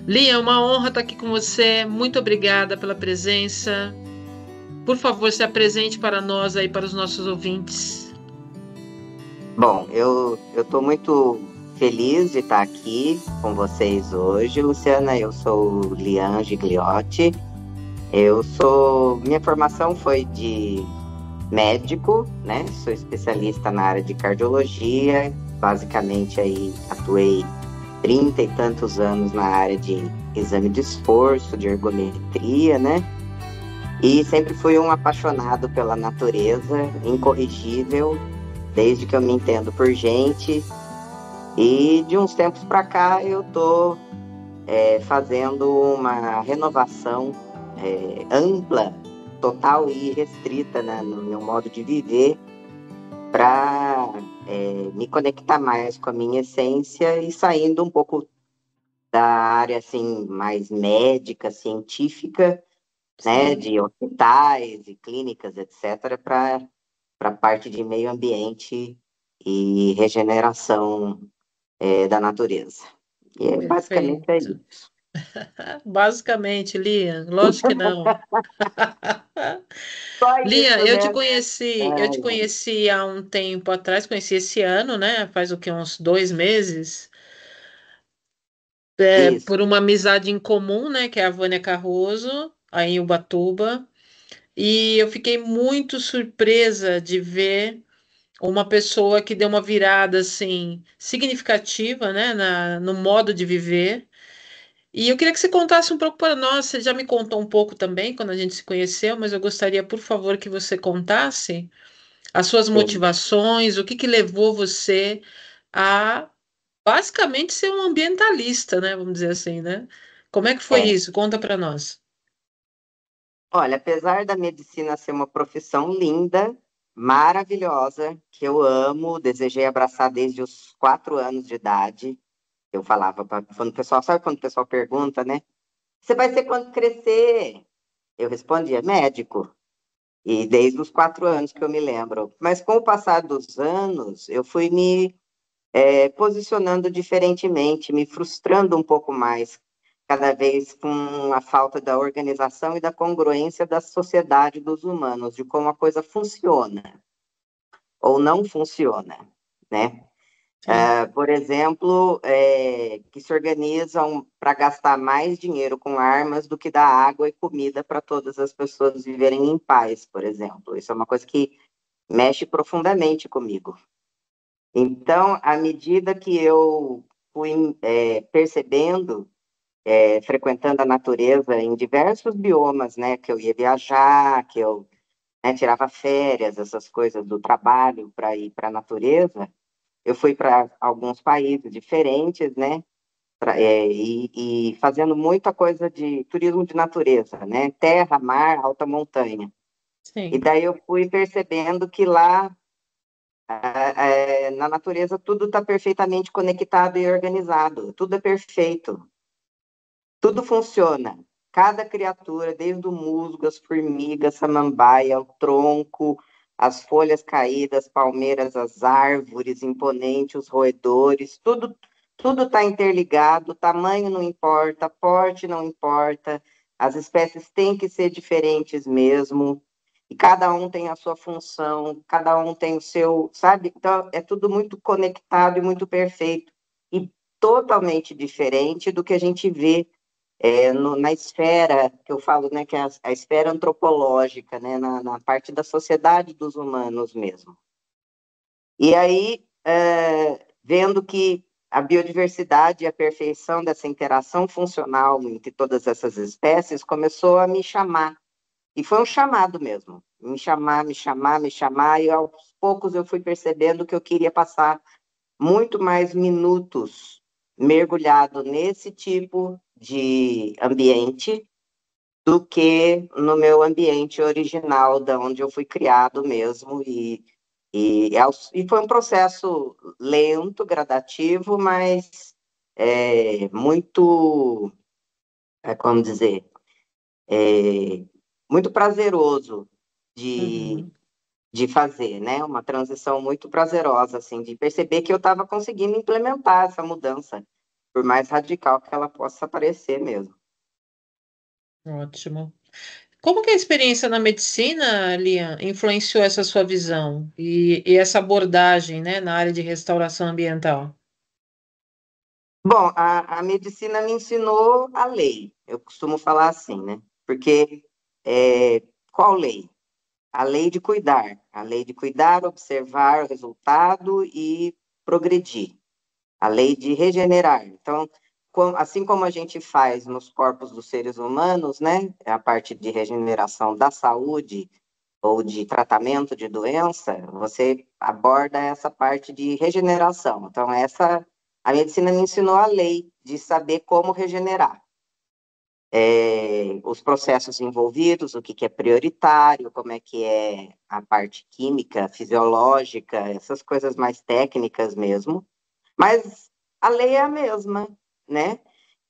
Lia, é uma honra estar aqui com você. Muito obrigada pela presença. Por favor, se apresente para nós aí, para os nossos ouvintes. Bom, eu estou muito feliz de estar aqui com vocês hoje, Luciana. Eu sou Lian Gigliotti. Minha formação foi de médico, né? Sou especialista na área de cardiologia. Basicamente aí atuei 30 e tantos anos na área de exame de esforço, de ergometria, né? E sempre fui um apaixonado pela natureza, incorrigível, desde que eu me entendo por gente. E de uns tempos para cá eu estou fazendo uma renovação ampla, total e restrita, né, no meu modo de viver, para me conectar mais com a minha essência e saindo um pouco da área assim mais médica, científica, né, de hospitais e clínicas, etc., para a parte de meio ambiente e regeneração da natureza. E basicamente é Perfeito. isso. Basicamente, Lia, lógico que não. Só Lia, isso, né? eu te conheci há um tempo atrás, conheci esse ano, né? Faz o que, uns 2 meses, Isso. por uma amizade em comum, né? Que é a Vânia Carroso, aí em Ubatuba. E eu fiquei muito surpresa de ver uma pessoa que deu uma virada assim significativa, né, no modo de viver. E eu queria que você contasse um pouco para nós. Você já me contou um pouco também quando a gente se conheceu, mas eu gostaria, por favor, que você contasse as suas Sim. motivações, o que que levou você a basicamente ser um ambientalista, né? Vamos dizer assim, né? Como é que foi É. isso? Conta para nós. Olha, apesar da medicina ser uma profissão linda, maravilhosa, que eu amo, desejei abraçar desde os 4 anos de idade. Eu falava quando o pessoal, sabe quando o pessoal pergunta, né? Você vai ser quando crescer? Eu respondia, médico. E desde os 4 anos que eu me lembro. Mas com o passar dos anos, eu fui me posicionando diferentemente, me frustrando um pouco mais, cada vez com a falta da organização e da congruência da sociedade dos humanos, de como a coisa funciona ou não funciona, né? Sim. Por exemplo, que se organizam para gastar mais dinheiro com armas do que dar água e comida para todas as pessoas viverem em paz, por exemplo. Isso é uma coisa que mexe profundamente comigo. Então, à medida que eu fui percebendo, frequentando a natureza em diversos biomas, né, que eu ia viajar, que eu tirava férias, essas coisas do trabalho para ir para a natureza, eu fui para alguns países diferentes, né, e fazendo muita coisa de turismo de natureza, né, terra, mar, alta montanha. E Sim. daí eu fui percebendo que lá na natureza tudo está perfeitamente conectado e organizado, tudo é perfeito, tudo funciona. Cada criatura, desde o musgo, as formigas, a samambaia, o tronco, as folhas caídas, palmeiras, as árvores imponentes, os roedores, tudo está interligado, tamanho não importa, porte não importa, as espécies têm que ser diferentes mesmo, e cada um tem a sua função, cada um tem o seu, sabe? Então, é tudo muito conectado e muito perfeito, e totalmente diferente do que a gente vê na esfera, que eu falo, né, que é a esfera antropológica, né, na parte da sociedade dos humanos mesmo. E aí, vendo que a biodiversidade e a perfeição dessa interação funcional entre todas essas espécies começou a me chamar. E foi um chamado mesmo, me chamar, me chamar, me chamar, e aos poucos eu fui percebendo que eu queria passar muito mais minutos mergulhado nesse tipo de ambiente do que no meu ambiente original, da onde eu fui criado mesmo. E foi um processo lento, gradativo, mas muito, como dizer, é, muito prazeroso de, Uhum. de fazer, né? Uma transição muito prazerosa, assim, de perceber que eu estava conseguindo implementar essa mudança. por mais radical que ela possa parecer mesmo. Ótimo. Como que a experiência na medicina, Lian, influenciou essa sua visão e essa abordagem, né, na área de restauração ambiental? Bom, a medicina me ensinou a lei, eu costumo falar assim, né? Porque qual lei? A lei de cuidar, observar o resultado e progredir, a lei de regenerar. Então, assim como a gente faz nos corpos dos seres humanos, né, a parte de regeneração da saúde ou de tratamento de doença, você aborda essa parte de regeneração. Então, a medicina me ensinou a lei de saber como regenerar. Os processos envolvidos, o que é prioritário, como é que é a parte química, fisiológica, essas coisas mais técnicas mesmo. Mas a lei é a mesma, né?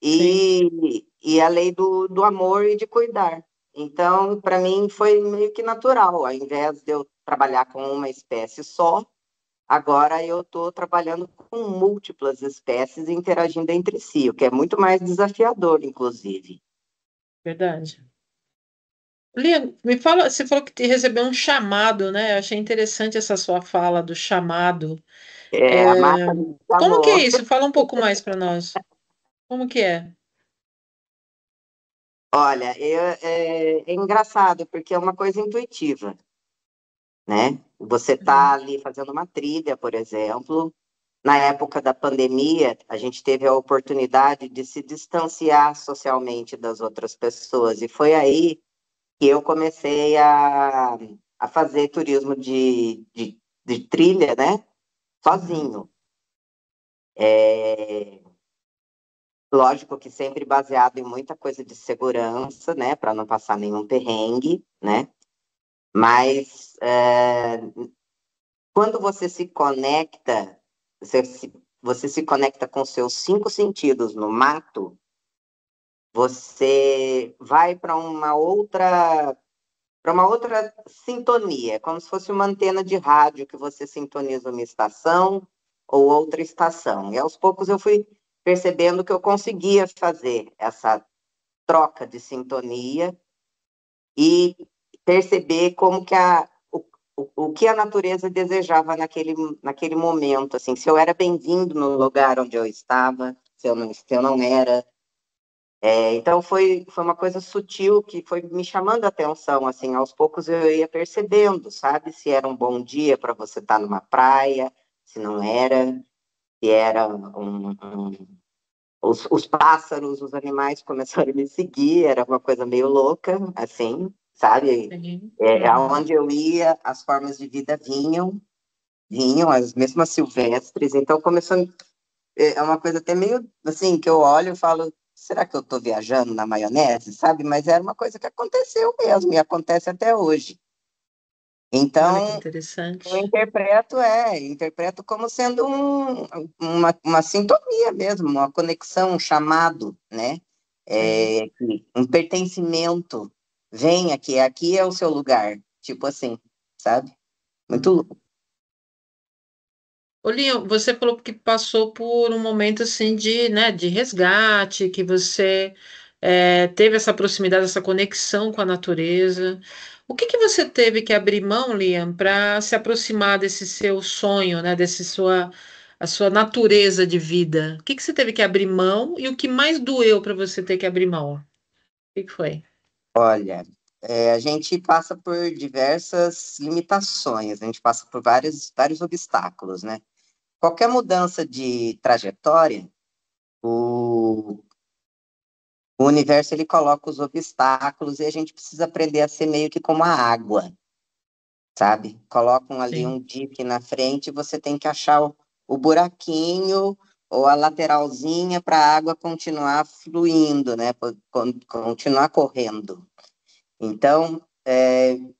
Sim, E a lei do amor e de cuidar. Então, para mim, foi meio que natural. Ao invés de eu trabalhar com uma espécie só, agora eu estou trabalhando com múltiplas espécies interagindo entre si, o que é muito mais desafiador, inclusive. verdade. Lian, me fala, você falou que te recebeu um chamado, né? Eu achei interessante essa sua fala do chamado. A mata me Como que é chamou. isso? Fala um pouco mais para nós. Como que é? Olha, é engraçado, porque é uma coisa intuitiva, né? Você está Uhum. ali fazendo uma trilha, por exemplo. Na época da pandemia, a gente teve a oportunidade de se distanciar socialmente das outras pessoas, e foi aí que eu comecei a fazer turismo de trilha, né? Uhum. Sozinho. É, lógico que sempre baseado em muita coisa de segurança, né? Para não passar nenhum perrengue, né? Mas quando você se conecta, você se conecta com seus cinco sentidos no mato, você vai para uma outra sintonia, como se fosse uma antena de rádio que você sintoniza uma estação ou outra estação. E aos poucos eu fui percebendo que eu conseguia fazer essa troca de sintonia e perceber como que o que a natureza desejava naquele momento, assim, se eu era bem-vindo no lugar onde eu estava, se eu não era. Então foi uma coisa sutil que foi me chamando a atenção, assim, aos poucos eu ia percebendo, sabe, se era um bom dia para você estar numa praia, se não era, se era os pássaros, os animais começaram a me seguir, era uma coisa meio louca, assim, sabe? Sim. Aonde eu ia, as formas de vida vinham, as mesmas silvestres, então começou, é uma coisa até meio, assim, que eu olho e falo, será que eu estou viajando na maionese, sabe? Mas era uma coisa que aconteceu mesmo, e acontece até hoje. Olha que Então, eu interessante. interpreto como sendo uma sintonia mesmo, uma conexão, um chamado, né? Sim. Um pertencimento. Venha aqui é o seu lugar. Tipo assim, sabe? Muito louco. Ô, Leon, você falou que passou por um momento assim de, né, de resgate, que você teve essa proximidade, essa conexão com a natureza. O que que você teve que abrir mão, Liam, para se aproximar desse seu sonho, né, a sua natureza de vida? O que que você teve que abrir mão e o que mais doeu para você ter que abrir mão? O que que foi? Olha, a gente passa por diversas limitações, a gente passa por vários obstáculos, né? Qualquer mudança de trajetória, o, o universo ele coloca os obstáculos e a gente precisa aprender a ser meio que como a água, sabe? Colocam ali um Sim. dique na frente e você tem que achar o buraquinho ou a lateralzinha para a água continuar fluindo, né? Continuar correndo. Então,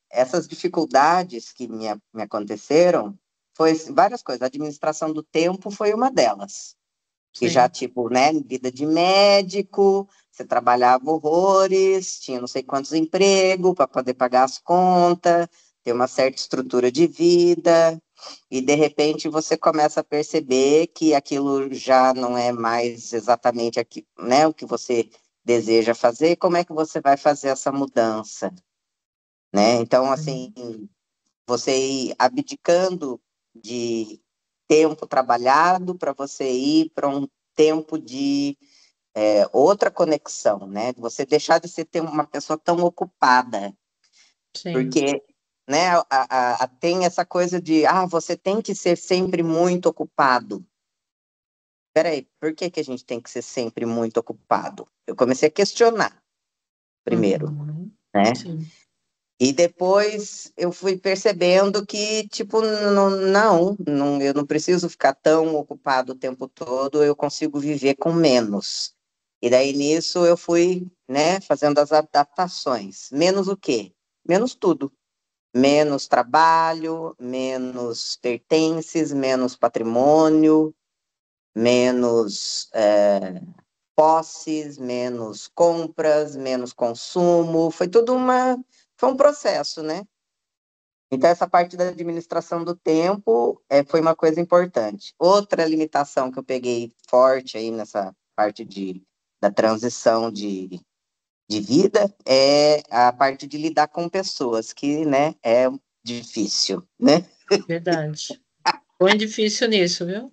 essas dificuldades que me aconteceram foi várias coisas. A administração do tempo foi uma delas. Que já, Sim. tipo, né, vida de médico, você trabalhava horrores, tinha não sei quantos empregos para poder pagar as contas, ter uma certa estrutura de vida. e de repente você começa a perceber que aquilo já não é mais exatamente aqui, né, o que você deseja fazer, como é que você vai fazer essa mudança, né? Então, assim, você ir abdicando de tempo trabalhado para você ir para um tempo de outra conexão, né? Você deixar de ser uma pessoa tão ocupada, Sim. porque, né, tem essa coisa de, você tem que ser sempre muito ocupado. Peraí, por que que a gente tem que ser sempre muito ocupado? Eu comecei a questionar primeiro, Uhum. né? Sim. E depois eu fui percebendo que, tipo, não, eu não preciso ficar tão ocupado o tempo todo, eu consigo viver com menos. E daí nisso eu fui, né, fazendo as adaptações. Menos o quê? Menos tudo. Menos trabalho, menos pertences, menos patrimônio, menos posses, menos compras, menos consumo. Foi um processo, né? Então, essa parte da administração do tempo foi uma coisa importante. Outra limitação que eu peguei forte aí nessa parte da transição de vida é a parte de lidar com pessoas, que, né, é difícil, né? Verdade. Põe difícil nisso, viu?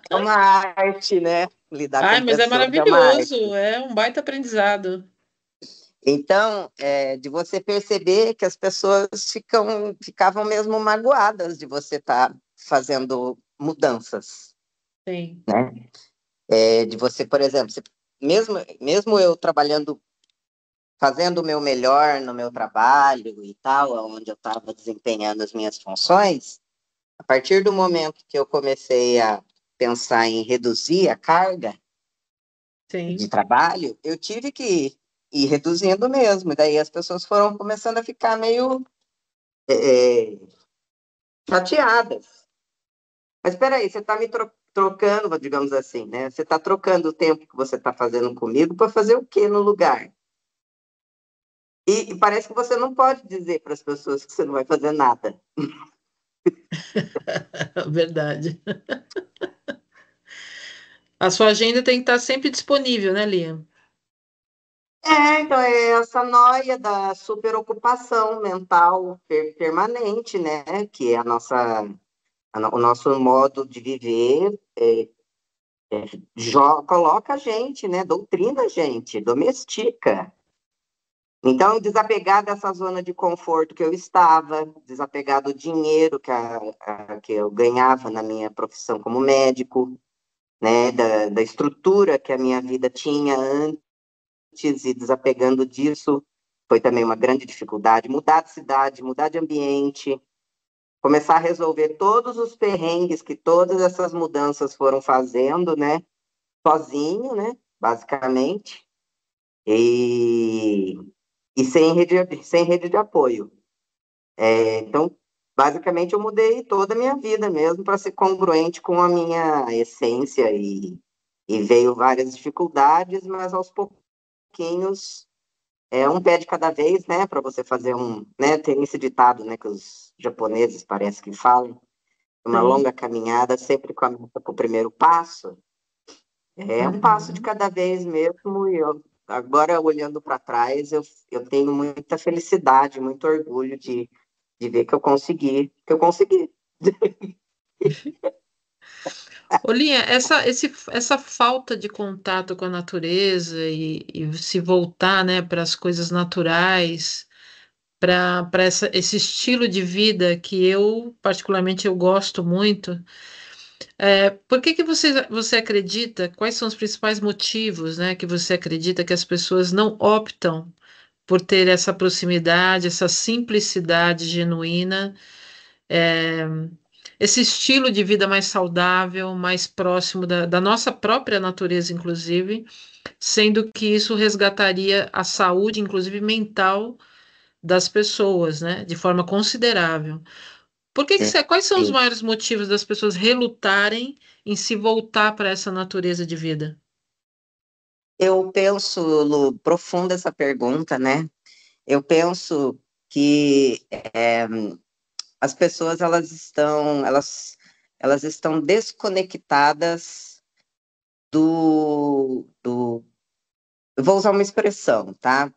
É uma arte, né? Lidar Ai, com mas é pessoas é uma maravilhoso, arte. é um baita aprendizado. Então, de você perceber que as pessoas ficavam mesmo magoadas de você estar fazendo mudanças, Sim, né? De você, por exemplo, mesmo eu trabalhando, fazendo o meu melhor no meu trabalho e tal, onde eu estava desempenhando as minhas funções, a partir do momento que eu comecei a pensar em reduzir a carga de sim, trabalho, eu tive que ir reduzindo mesmo. E daí as pessoas foram começando a ficar meio é, chateadas. Mas espera aí, você está me trocando, digamos assim, né? Você está trocando o tempo que você está fazendo comigo para fazer o quê no lugar? E parece que você não pode dizer para as pessoas que você não vai fazer nada. verdade. A sua agenda tem que estar sempre disponível, né, Lia? Então é essa noia da superocupação mental permanente, né? Que é o nosso modo de viver, coloca a gente, né? Doutrina a gente, domestica. Então, desapegar dessa zona de conforto que eu estava, desapegar do dinheiro que eu ganhava na minha profissão como médico, né? Da estrutura que a minha vida tinha antes e desapegando disso foi também uma grande dificuldade. Mudar de cidade, mudar de ambiente, começar a resolver todos os perrengues que todas essas mudanças foram fazendo, né? Sozinho, né? Basicamente. E, e sem rede de apoio. Então, basicamente, eu mudei toda a minha vida mesmo para ser congruente com a minha essência e veio várias dificuldades, mas aos pouquinhos, um pé de cada vez, né, para você fazer né, tem esse ditado, né, que os japoneses parece que falam, uma Sim. longa caminhada sempre começa com o primeiro passo. É um passo de Uhum. cada vez mesmo, e agora olhando para trás, eu tenho muita felicidade, muito orgulho de ver que eu consegui, Olinha, essa falta de contato com a natureza e se voltar, né, para as coisas naturais, para esse estilo de vida que eu, particularmente, eu gosto muito. Por que que você acredita? Quais são os principais motivos, né, que você acredita que as pessoas não optam por ter essa proximidade, essa simplicidade genuína, é, esse estilo de vida mais saudável, mais próximo da nossa própria natureza, inclusive, sendo que isso resgataria a saúde, inclusive mental, das pessoas, né, de forma considerável. Quais são os consegui. maiores motivos das pessoas relutarem em se voltar para essa natureza de vida? Eu penso, Lu, profunda essa pergunta, né? Eu penso que as pessoas elas estão desconectadas do. Eu vou usar uma expressão, tá?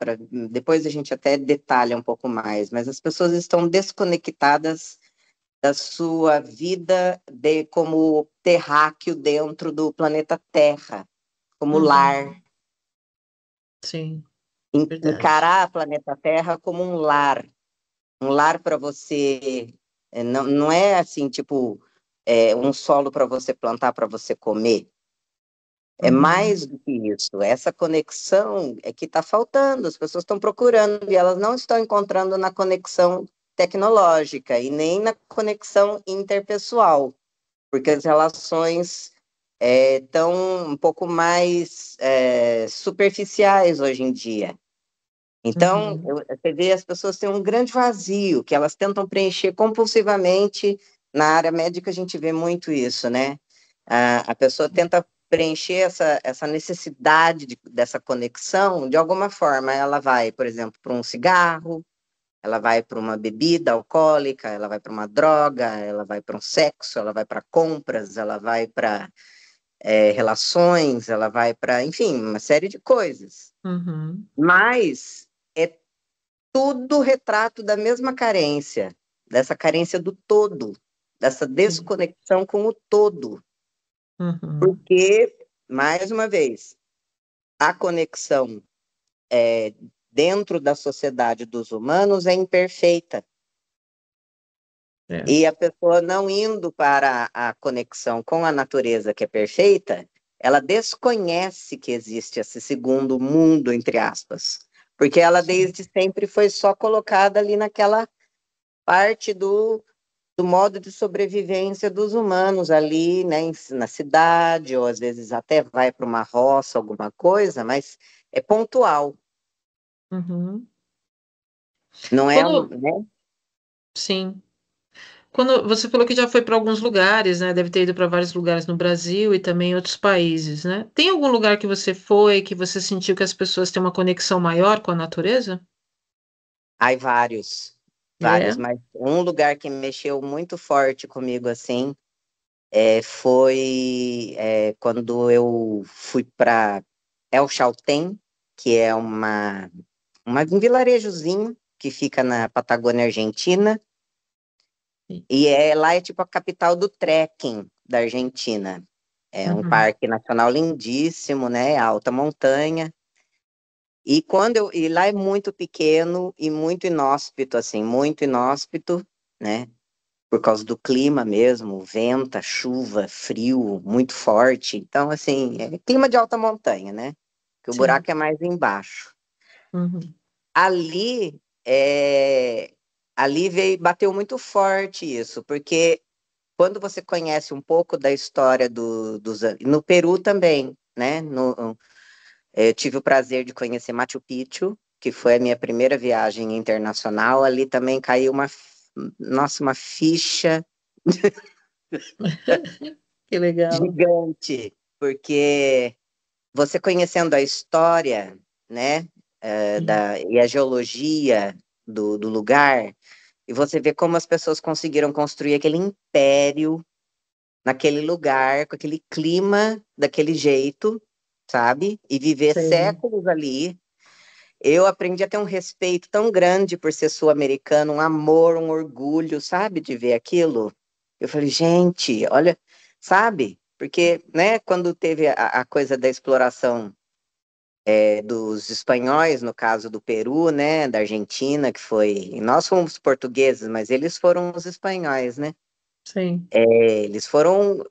Depois a gente até detalha um pouco mais, mas as pessoas estão desconectadas da sua vida como terráqueo dentro do planeta Terra, como lar. Uhum. Sim, verdade. Encarar o planeta Terra como um lar para você. Não, não é assim, tipo, um solo para você plantar, para você comer. É Uhum. mais do que isso. Essa conexão é que está faltando. As pessoas estão procurando e elas não estão encontrando na conexão tecnológica e nem na conexão interpessoal, porque as relações estão um pouco mais superficiais hoje em dia. Então, Uhum. você vê as pessoas têm um grande vazio que elas tentam preencher compulsivamente. Na área médica, a gente vê muito isso, né? A pessoa tenta preencher essa necessidade dessa conexão de alguma forma. Ela vai, por exemplo, para um cigarro, ela vai para uma bebida alcoólica, ela vai para uma droga, ela vai para um sexo, ela vai para compras, ela vai para relações, ela vai para, enfim, uma série de coisas. Uhum. Mas é tudo retrato da mesma carência, dessa carência do todo, dessa Sim. desconexão com o todo. Uhum. Porque, mais uma vez, a conexão é, dentro da sociedade dos humanos é imperfeita. É. E a pessoa não indo para a conexão com a natureza, que é perfeita, ela desconhece que existe esse segundo mundo, entre aspas. Porque ela Sim. desde sempre foi só colocada ali naquela parte do modo de sobrevivência dos humanos ali, né, na cidade, ou às vezes até vai para uma roça, alguma coisa, mas é pontual, Uhum. não é, Quando, né? sim. Quando você falou que já foi para alguns lugares, né? Deve ter ido para vários lugares no Brasil e também em outros países, né? Tem algum lugar que você foi que você sentiu que as pessoas têm uma conexão maior com a natureza? Há vários, vários, É. mas um lugar que mexeu muito forte comigo, assim, foi quando eu fui para El Chaltén, que é um vilarejozinho que fica na Patagônia Argentina. E lá é tipo a capital do trekking da Argentina. É um Uhum. parque nacional lindíssimo, né? Alta montanha. E lá é muito pequeno e muito inóspito, assim, muito inóspito, né? Por causa do clima mesmo, venta, chuva, frio, muito forte. Então, assim, é clima de alta montanha, né? Que o Sim. buraco é mais embaixo. Uhum. Ali, ali bateu muito forte isso, porque quando você conhece um pouco da história no Peru também, né? Eu tive o prazer de conhecer Machu Picchu, que foi a minha primeira viagem internacional. Ali também caiu nossa, uma ficha Que legal. gigante, porque você conhecendo a história, né, Sim. e a geologia do lugar, e você vê como as pessoas conseguiram construir aquele império naquele lugar, com aquele clima, daquele jeito, sabe? E viver Sei. séculos ali. Eu aprendi a ter um respeito tão grande por ser sul-americano, um amor, um orgulho, sabe, de ver aquilo. Eu falei, gente, olha, sabe? Porque, né, quando teve a coisa da exploração dos espanhóis, no caso do Peru, né, da Argentina, que foi. Nós fomos portugueses, mas eles foram os espanhóis, né? Sim. Eles foram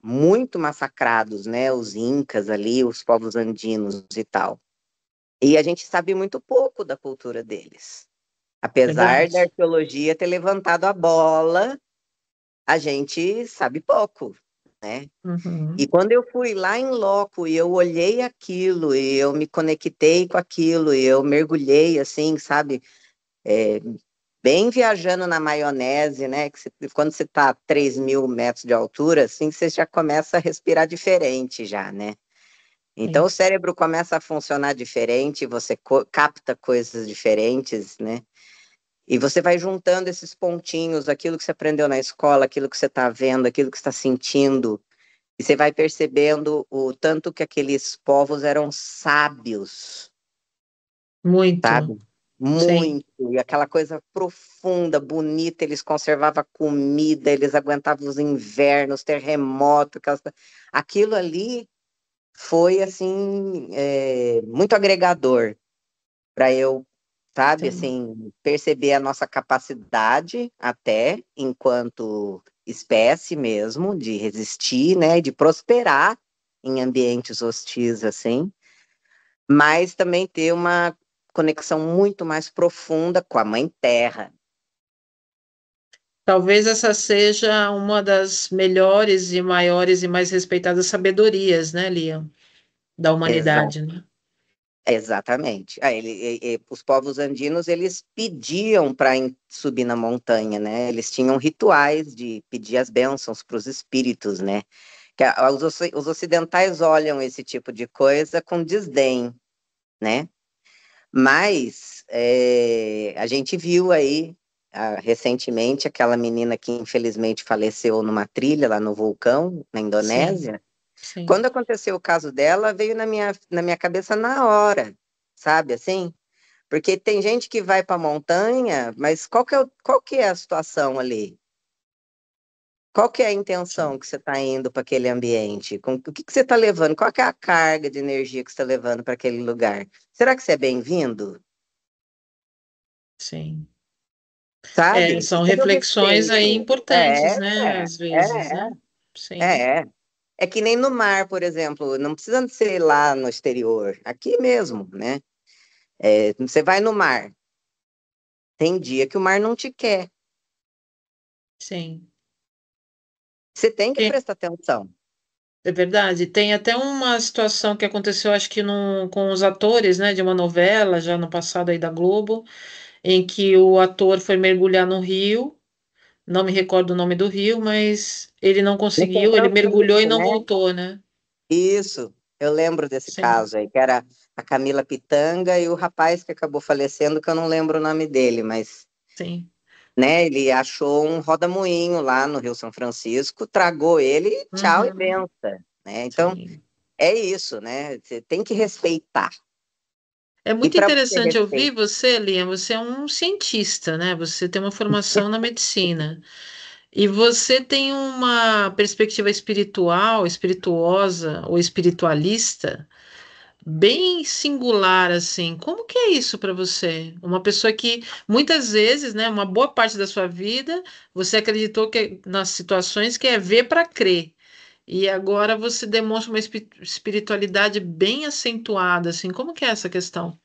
muito massacrados, né? Os incas ali, os povos andinos e tal. E a gente sabe muito pouco da cultura deles. Apesar da Verdade. arqueologia ter levantado a bola, a gente sabe pouco, né? E Uhum. quando eu fui lá em loco e eu olhei aquilo e eu me conectei com aquilo e eu mergulhei assim, sabe? É, bem viajando na maionese, né? Quando você está a 3.000 metros de altura, assim, você já começa a respirar diferente já, né? Então Sim. o cérebro começa a funcionar diferente, você capta coisas diferentes, né? E você vai juntando esses pontinhos, aquilo que você aprendeu na escola, aquilo que você está vendo, aquilo que você está sentindo, e você vai percebendo o tanto que aqueles povos eram sábios, Muito. sabe? Sim. Muito. E aquela coisa profunda, bonita, eles conservavam a comida, eles aguentavam os invernos, terremotos, aquilo ali foi, assim, muito agregador para eu, sabe, Sim. assim, perceber a nossa capacidade até enquanto espécie mesmo de resistir, né, de prosperar em ambientes hostis assim, mas também ter uma conexão muito mais profunda com a Mãe Terra. Talvez essa seja uma das melhores e maiores e mais respeitadas sabedorias, né, Lia, da Exa humanidade, né? exatamente. Os povos andinos, eles pediam para subir na montanha, né? Eles tinham rituais de pedir as bênçãos para os espíritos, né? Os ocidentais olham esse tipo de coisa com desdém, né? Mas a gente viu aí recentemente aquela menina que infelizmente faleceu numa trilha lá no vulcão, na Sim, Indonésia. sim, Quando aconteceu o caso dela, veio na minha cabeça na hora, sabe assim? Porque tem gente que vai para a montanha, mas qual que é a situação ali? Qual que é a intenção sim, que você está indo para aquele ambiente? O que você está levando? Qual que é a carga de energia que você está levando para aquele lugar? Será que você é bem-vindo? sim. É, Sabe? E são cadê o reflexões aí respeito? importantes, né? Às vezes, É, né? Sim, é. É que nem no mar, por exemplo, não precisa ser lá no exterior, aqui mesmo, né? Você vai no mar, tem dia que o mar não te quer. sim. Você tem que Tem- prestar atenção. É verdade. Tem até uma situação que aconteceu, acho que com os atores, né, de uma novela, já no passado aí da Globo, em que o ator foi mergulhar no rio. Não me recordo o nome do rio, mas ele não No São conseguiu, ele mergulhou e Francisco, não né? voltou, né? Isso, eu lembro desse Sim, caso aí, que era a Camila Pitanga e o rapaz que acabou falecendo, que eu não lembro o nome dele, mas, sim. né, ele achou um rodamuinho lá no Rio São Francisco, tragou ele, e tchau e Uhum, benção, né? Então, sim. é isso, né? Você tem que respeitar. É E muito para você interessante ouvir respeitar, você, Liam. Você é um cientista, né? Você tem uma formação na medicina. E você tem uma perspectiva espiritual, espirituosa ou espiritualista bem singular, assim. Como que é isso para você? Uma pessoa que muitas vezes, né, uma boa parte da sua vida, você acreditou que nas situações que é ver para crer. E agora você demonstra uma espiritualidade bem acentuada, assim. Como que é essa questão?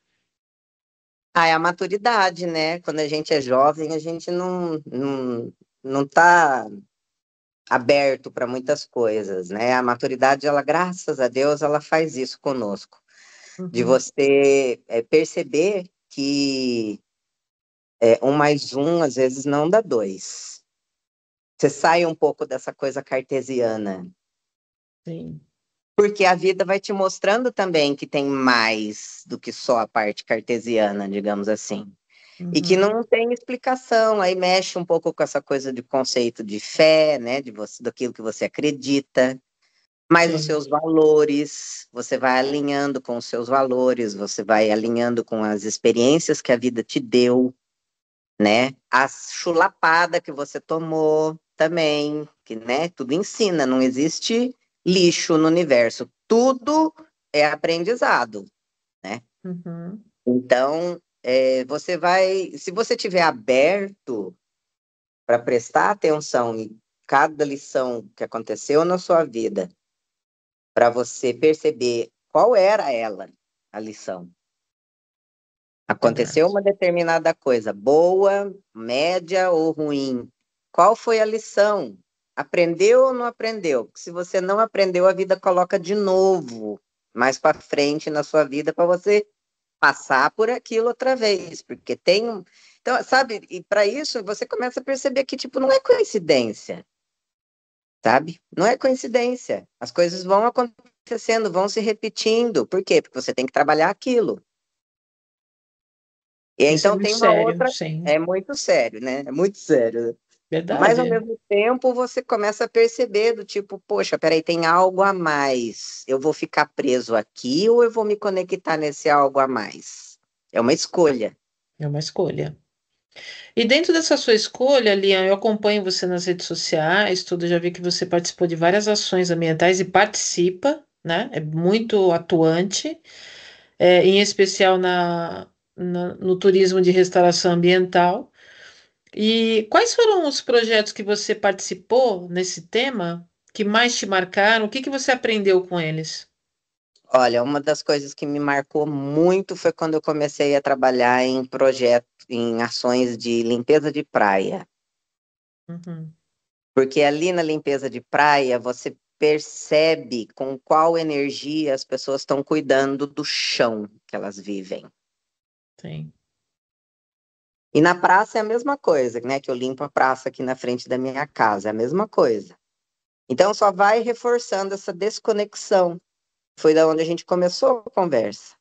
é a maturidade, né? Quando a gente é jovem, a gente não tá aberto para muitas coisas, né? A maturidade, ela, graças a Deus, ela faz isso conosco, de Uhum, você perceber que um mais um às vezes não dá dois. Você sai um pouco dessa coisa cartesiana, sim. porque a vida vai te mostrando também que tem mais do que só a parte cartesiana, digamos assim. E que Uhum, não tem explicação, aí mexe um pouco com essa coisa de conceito de fé, né, de você, daquilo que você acredita. Mas os sim. seus valores, você vai alinhando com os seus valores, você vai alinhando com as experiências que a vida te deu, né? A chulapada que você tomou também, que, né, tudo ensina, não existe lixo no universo, tudo é aprendizado, né? Uhum, Então, você vai, se você tiver aberto para prestar atenção em cada lição que aconteceu na sua vida, para você perceber qual era ela, a lição. Aconteceu verdade. uma determinada coisa, boa, média ou ruim. Qual foi a lição? Aprendeu ou não aprendeu? Porque se você não aprendeu, a vida coloca de novo mais para frente na sua vida para você passar por aquilo outra vez, porque tem um. Então, sabe, e para isso você começa a perceber que tipo não é coincidência, sabe? Não é coincidência. As coisas vão acontecendo, vão se repetindo. Por quê? Porque você tem que trabalhar aquilo. E Isso é então muito tem uma sério, outra, sim. é muito sério, né? É muito sério. Mas ao Verdade. mesmo tempo você começa a perceber do tipo, poxa, peraí, tem algo a mais. Eu vou ficar preso aqui ou eu vou me conectar nesse algo a mais? É uma escolha. É uma escolha. E dentro dessa sua escolha, Lian, eu acompanho você nas redes sociais, tudo, já vi que você participou de várias ações ambientais e participa, né? É muito atuante, em especial no turismo de restauração ambiental. E quais foram os projetos que você participou nesse tema que mais te marcaram? O que que você aprendeu com eles? Olha, uma das coisas que me marcou muito foi quando eu comecei a trabalhar em projetos, em ações de limpeza de praia. Uhum. Porque ali na limpeza de praia você percebe com qual energia as pessoas estão cuidando do chão que elas vivem. Sim, E na praça é a mesma coisa, né? Que eu limpo a praça aqui na frente da minha casa, é a mesma coisa. Então só vai reforçando essa desconexão. Foi da onde a gente começou a conversa.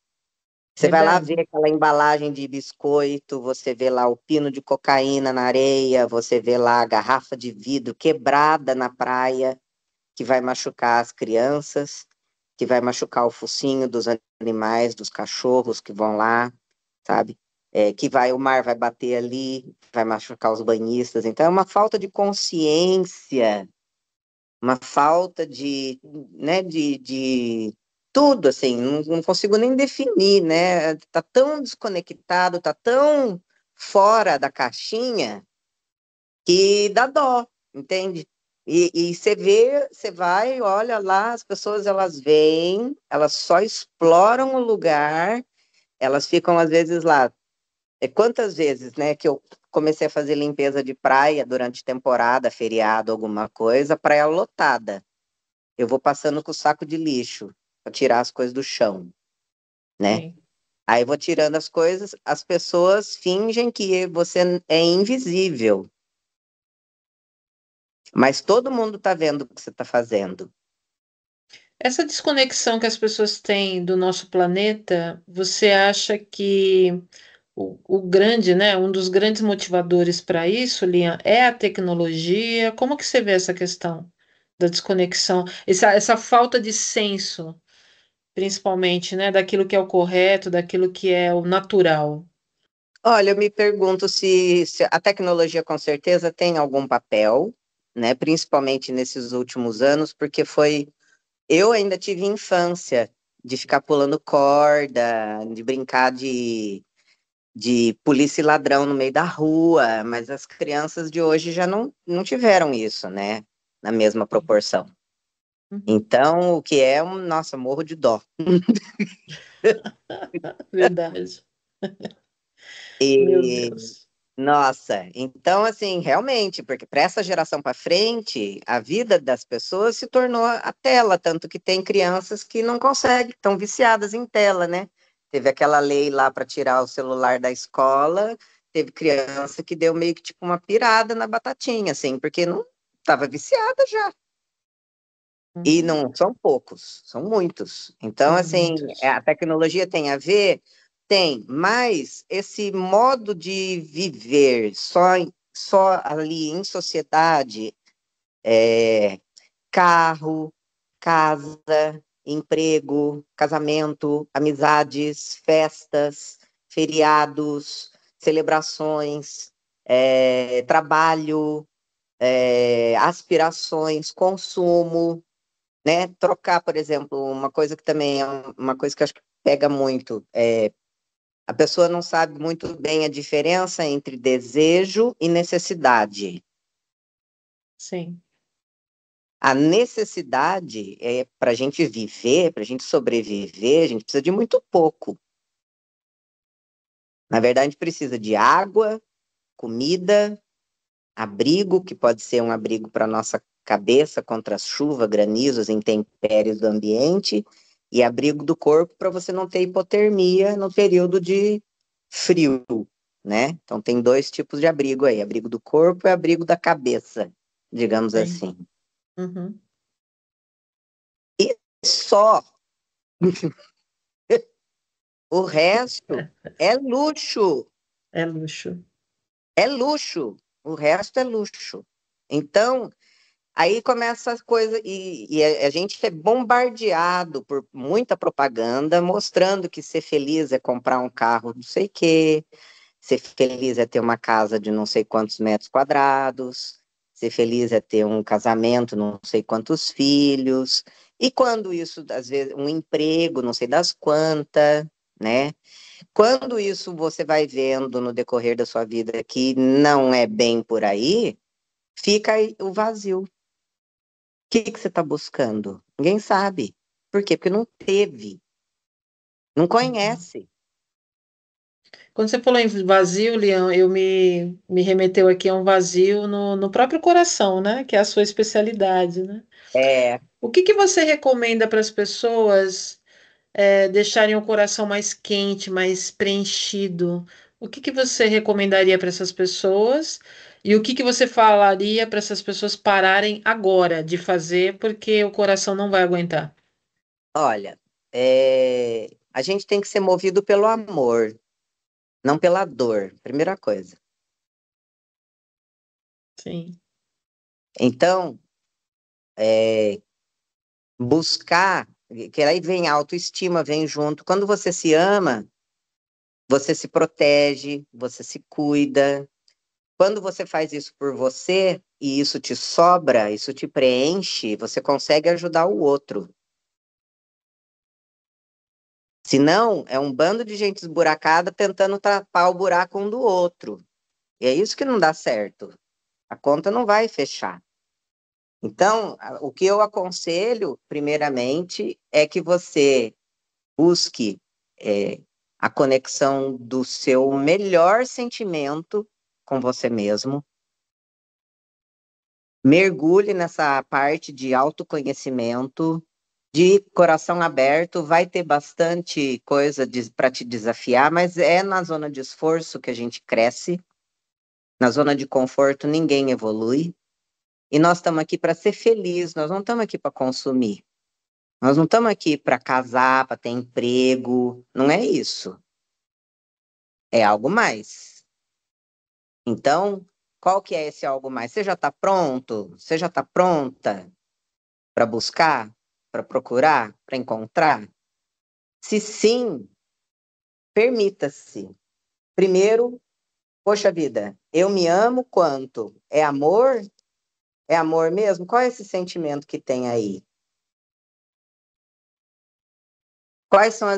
Você vai lá ver verdade. aquela embalagem de biscoito, você vê lá o pino de cocaína na areia, você vê lá a garrafa de vidro quebrada na praia, que vai machucar as crianças, que vai machucar o focinho dos animais, dos cachorros que vão lá, sabe? Que vai, o mar vai bater ali, vai machucar os banhistas. Então é uma falta de consciência, uma falta de, né, de tudo, assim, não consigo nem definir, né? Tá tão desconectado, tá tão fora da caixinha que dá dó, entende? E você vê, você vai, olha lá, as pessoas elas vêm, elas só exploram o lugar, elas ficam às vezes lá. Quantas vezes, né, que eu comecei a fazer limpeza de praia durante temporada, feriado, alguma coisa, praia lotada. Eu vou passando com o saco de lixo para tirar as coisas do chão, né? Sim. Aí eu vou tirando as coisas, as pessoas fingem que você é invisível, mas todo mundo está vendo o que você está fazendo. Essa desconexão que as pessoas têm do nosso planeta, você acha que o grande, né, um dos grandes motivadores para isso, Lian, é a tecnologia? Como que você vê essa questão da desconexão, essa falta de senso, principalmente, né, daquilo que é o correto, daquilo que é o natural? Olha, eu me pergunto se a tecnologia com certeza tem algum papel, né? Principalmente nesses últimos anos, porque foi. Eu ainda tive infância de ficar pulando corda, de brincar de polícia e ladrão no meio da rua, mas as crianças de hoje já não tiveram isso, né? Na mesma proporção. Uhum. Então, o que é um, nossa, morro de dó. Verdade. Meu E Deus. nossa, então assim, realmente, porque para essa geração para frente, a vida das pessoas se tornou a tela, tanto que tem crianças que não conseguem, estão viciadas em tela, né? Teve aquela lei lá para tirar o celular da escola, teve criança que deu meio que tipo uma pirada na batatinha, assim, porque não estava viciada já. E Uhum. não são poucos, são muitos. Então, São assim, muitos. a tecnologia tem a ver? Tem, mas esse modo de viver só ali em sociedade, é, carro, casa, emprego, casamento, amizades, festas, feriados, celebrações, trabalho, aspirações, consumo, né? Trocar, por exemplo, uma coisa que também é uma coisa que eu acho que pega muito. A pessoa não sabe muito bem a diferença entre desejo e necessidade. Sim, A necessidade é para a gente viver, para a gente sobreviver, a gente precisa de muito pouco. Na verdade, a gente precisa de água, comida, abrigo, que pode ser um abrigo para nossa cabeça contra a chuva, granizos, intempéries do ambiente, e abrigo do corpo para você não ter hipotermia no período de frio, né? Então tem dois tipos de abrigo aí, abrigo do corpo e abrigo da cabeça, digamos sim. assim. Uhum. E só o resto é luxo. É luxo. É luxo, o resto é luxo. Então, aí começa as coisas, e a gente é bombardeado por muita propaganda mostrando que ser feliz é comprar um carro não sei o quê, ser feliz é ter uma casa de não sei quantos metros quadrados, ser feliz é ter um casamento, não sei quantos filhos, e quando isso, às vezes, um emprego, não sei das quantas, né? Quando isso você vai vendo no decorrer da sua vida que não é bem por aí, fica aí o vazio. O que que você está buscando? Ninguém sabe. Por quê? Porque não teve, não Uhum. conhece. Quando você falou em vazio, Leão, me remeteu aqui a um vazio no próprio coração, né? Que é a sua especialidade, né? É, O que que você recomenda para as pessoas deixarem o coração mais quente, mais preenchido? O que que você recomendaria para essas pessoas? E o que que você falaria para essas pessoas pararem agora de fazer, porque o coração não vai aguentar? olha, a gente tem que ser movido pelo amor, não pela dor, primeira coisa. Sim. Então, buscar, que aí vem a autoestima, vem junto. Quando você se ama, você se protege, você se cuida. Quando você faz isso por você e isso te sobra, isso te preenche, você consegue ajudar o outro. Se não, é um bando de gente esburacada tentando tapar o buraco um do outro. E é isso que não dá certo. A conta não vai fechar. Então, o que eu aconselho, primeiramente, é que você busque é, a conexão do seu melhor sentimento com você mesmo. Mergulhe nessa parte de autoconhecimento, de coração aberto, vai ter bastante coisa para te desafiar, mas é na zona de esforço que a gente cresce, na zona de conforto ninguém evolui, e nós estamos aqui para ser feliz, nós não estamos aqui para consumir, nós não estamos aqui para casar, para ter emprego, não é isso, é algo mais. Então, qual que é esse algo mais? Você já está pronto? Você já está pronta para buscar, para procurar, para encontrar? Se sim, permita-se. Primeiro, poxa vida, eu me amo quanto? É amor? É amor mesmo? Qual é esse sentimento que tem aí? Quais são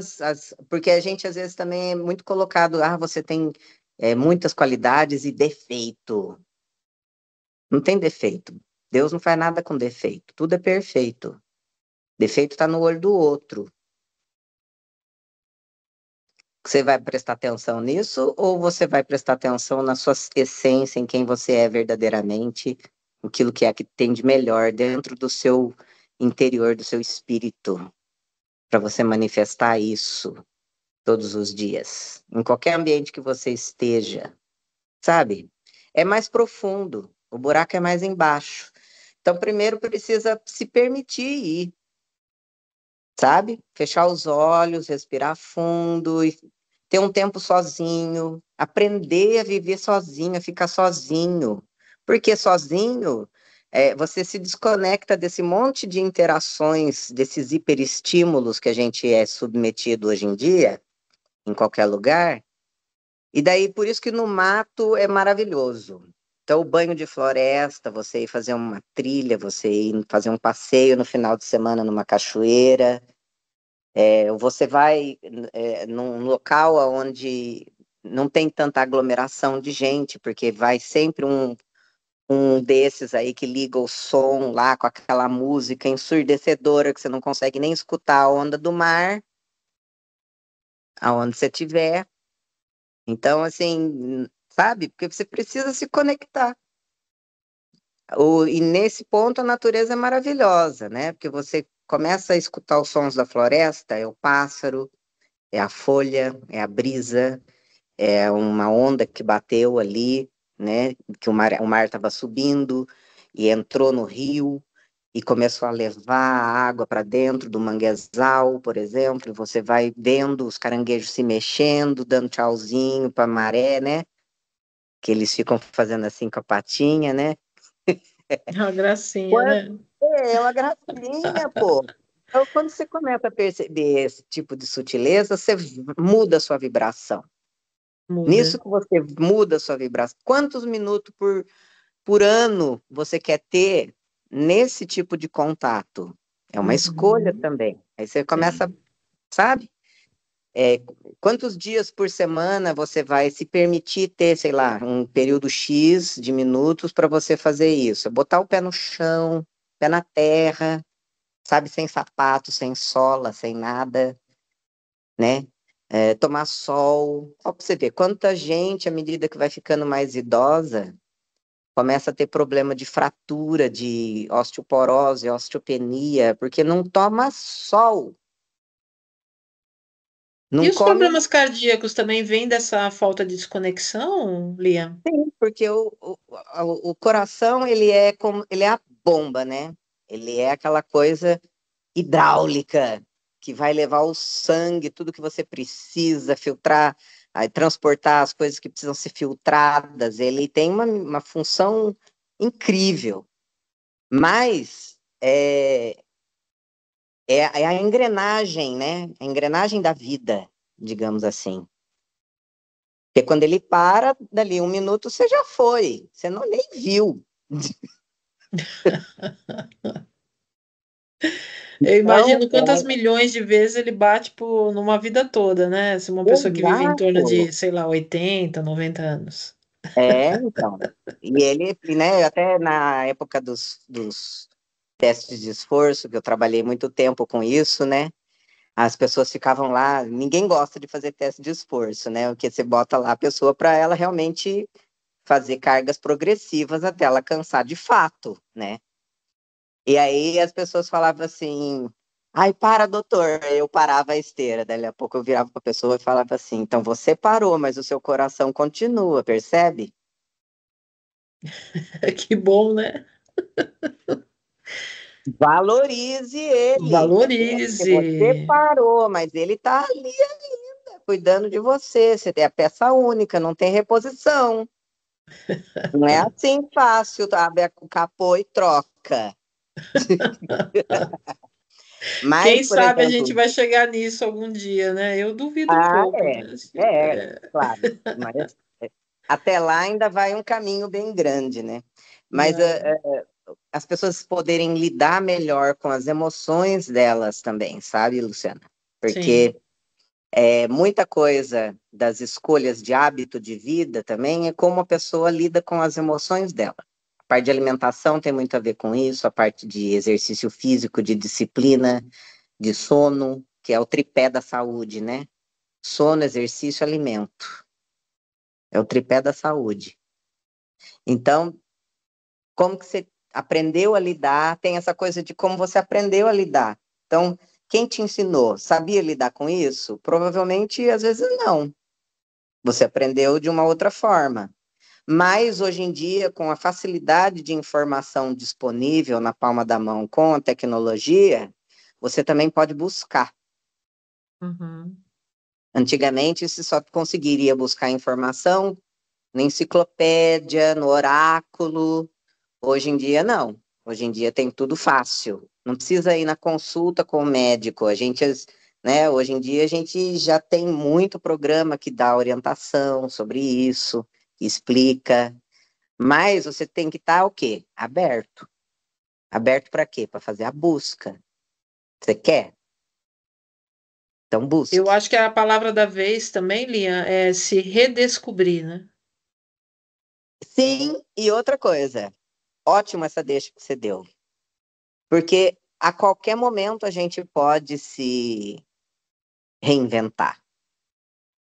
Porque a gente às vezes também é muito colocado, você tem muitas qualidades e defeito. Não tem defeito. Deus não faz nada com defeito. Tudo é perfeito. Defeito está no olho do outro. Você vai prestar atenção nisso ou você vai prestar atenção na sua essência, em quem você é verdadeiramente, aquilo que é que tem de melhor dentro do seu interior, do seu espírito, para você manifestar isso todos os dias, em qualquer ambiente que você esteja, sabe? É mais profundo, o buraco é mais embaixo. Então, primeiro precisa se permitir ir, sabe? Fechar os olhos, respirar fundo e ter um tempo sozinho, aprender a viver sozinho, a ficar sozinho. Porque sozinho, você se desconecta desse monte de interações, desses hiperestímulos que a gente é submetido hoje em dia, em qualquer lugar. E daí, por isso que no mato é maravilhoso. Então, o banho de floresta, você ir fazer uma trilha, você ir fazer um passeio no final de semana numa cachoeira, você vai num local onde não tem tanta aglomeração de gente, porque vai sempre um desses aí que liga o som lá com aquela música ensurdecedora que você não consegue nem escutar a onda do mar, aonde você estiver. Então, assim, sabe? Porque você precisa se conectar. E nesse ponto a natureza é maravilhosa, né? Porque você começa a escutar os sons da floresta, é o pássaro, é a folha, é a brisa, é uma onda que bateu ali, né? Que o mar estava subindo e entrou no rio. e começou a levar a água para dentro do manguezal, por exemplo, e você vai vendo os caranguejos se mexendo, dando tchauzinho para a maré, né? Que eles ficam fazendo assim com a patinha, né? É uma gracinha, Quando- né? É uma gracinha, pô. Então, quando você começa a perceber esse tipo de sutileza, você muda a sua vibração. Muda. Nisso que você muda a sua vibração. Quantos minutos por ano você quer ter nesse tipo de contato? É uma escolha Uhum. também. Aí você começa, Sim. sabe? É, quantos dias por semana você vai se permitir ter, sei lá, um período X de minutos para você fazer isso? Botar o pé no chão, pé na terra, sabe? Sem sapato, sem sola, sem nada, né? Tomar sol. Ó, pra você ver, quanta gente, à medida que vai ficando mais idosa, começa a ter problema de fratura, de osteoporose, osteopenia, porque não toma sol, E não os come. problemas cardíacos também vêm dessa falta de desconexão, Lia? Sim, porque o coração, ele é a bomba, né? Ele é aquela coisa hidráulica que vai levar o sangue, tudo que você precisa, filtrar, aí, transportar as coisas que precisam ser filtradas. Ele tem uma função incrível, mas é a engrenagem, né? A engrenagem da vida, digamos assim. Porque quando ele para, dali um minuto você já foi, você não nem viu. Eu Então, imagino quantas milhões de vezes ele bate numa vida toda, né? Se uma pessoa que vive em torno exato. de, sei lá, 80, 90 anos. Então. E ele, né, até na época dos testes de esforço, que eu trabalhei muito tempo com isso, né? As pessoas ficavam lá, ninguém gosta de fazer teste de esforço, né? O que você bota lá a pessoa para ela realmente fazer cargas progressivas até ela cansar de fato, né? E aí as pessoas falavam assim: ai, para, doutor. Eu parava a esteira. Daí a pouco eu virava para a pessoa e falava assim: então você parou, mas o seu coração continua, percebe? Que bom, né? Valorize ele, porque você Valorize. parou, mas ele está ali cuidando de você. Você tem a peça única, não tem reposição. Não é assim fácil, tá? Abre o capô e troca. Mas, Quem por sabe a gente exemplo, vai chegar nisso algum dia, né? Eu duvido um pouco, mas claro. Mas até lá ainda vai um caminho bem grande, né? Mas vai. as pessoas poderem lidar melhor com as emoções delas também, sabe, Luciana? Sim. Porque muita coisa das escolhas de hábito de vida também é como a pessoa lida com as emoções dela. A parte de alimentação tem muito a ver com isso, a parte de exercício físico, de disciplina, de sono, que é o tripé da saúde, né? Sono, exercício, alimento. É o tripé da saúde. Então, como que você aprendeu a lidar? Tem essa coisa de como você aprendeu a lidar. Então, quem te ensinou? Sabia lidar com isso? Provavelmente, às vezes, não. Você aprendeu de uma outra forma. Mas, hoje em dia, com a facilidade de informação disponível na palma da mão com a tecnologia, você também pode buscar. Uhum. Antigamente, você só conseguiria buscar informação na enciclopédia, no oráculo. Hoje em dia, não. Hoje em dia tem tudo fácil. Não precisa ir na consulta com o médico. Né, hoje em dia a gente já tem muito programa que dá orientação sobre isso, que explica. Mas você tem que estar o quê? Aberto. Aberto para quê? Para fazer a busca. Você quer? Então Eu busque. acho que a palavra da vez também, Lia, é se redescobrir, né? Sim, e outra coisa. Ótima essa deixa que você deu. Porque a qualquer momento a gente pode se reinventar.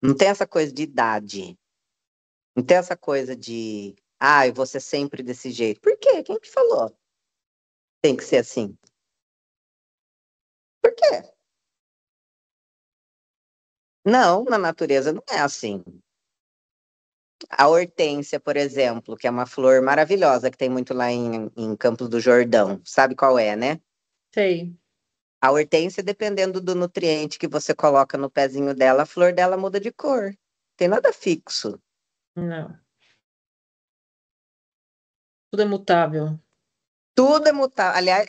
Não tem essa coisa de idade. Não tem essa coisa de, eu vou ser sempre desse jeito. Por quê? Quem te falou? Tem que ser assim. Por quê? Não, na natureza não é assim. A hortênsia, por exemplo, que é uma flor maravilhosa que tem muito lá em Campos do Jordão. Sabe qual é, né? Sei. A hortênsia, dependendo do nutriente que você coloca no pezinho dela, a flor dela muda de cor. Tem nada fixo. Não. Tudo é mutável. Tudo é mutável. Aliás,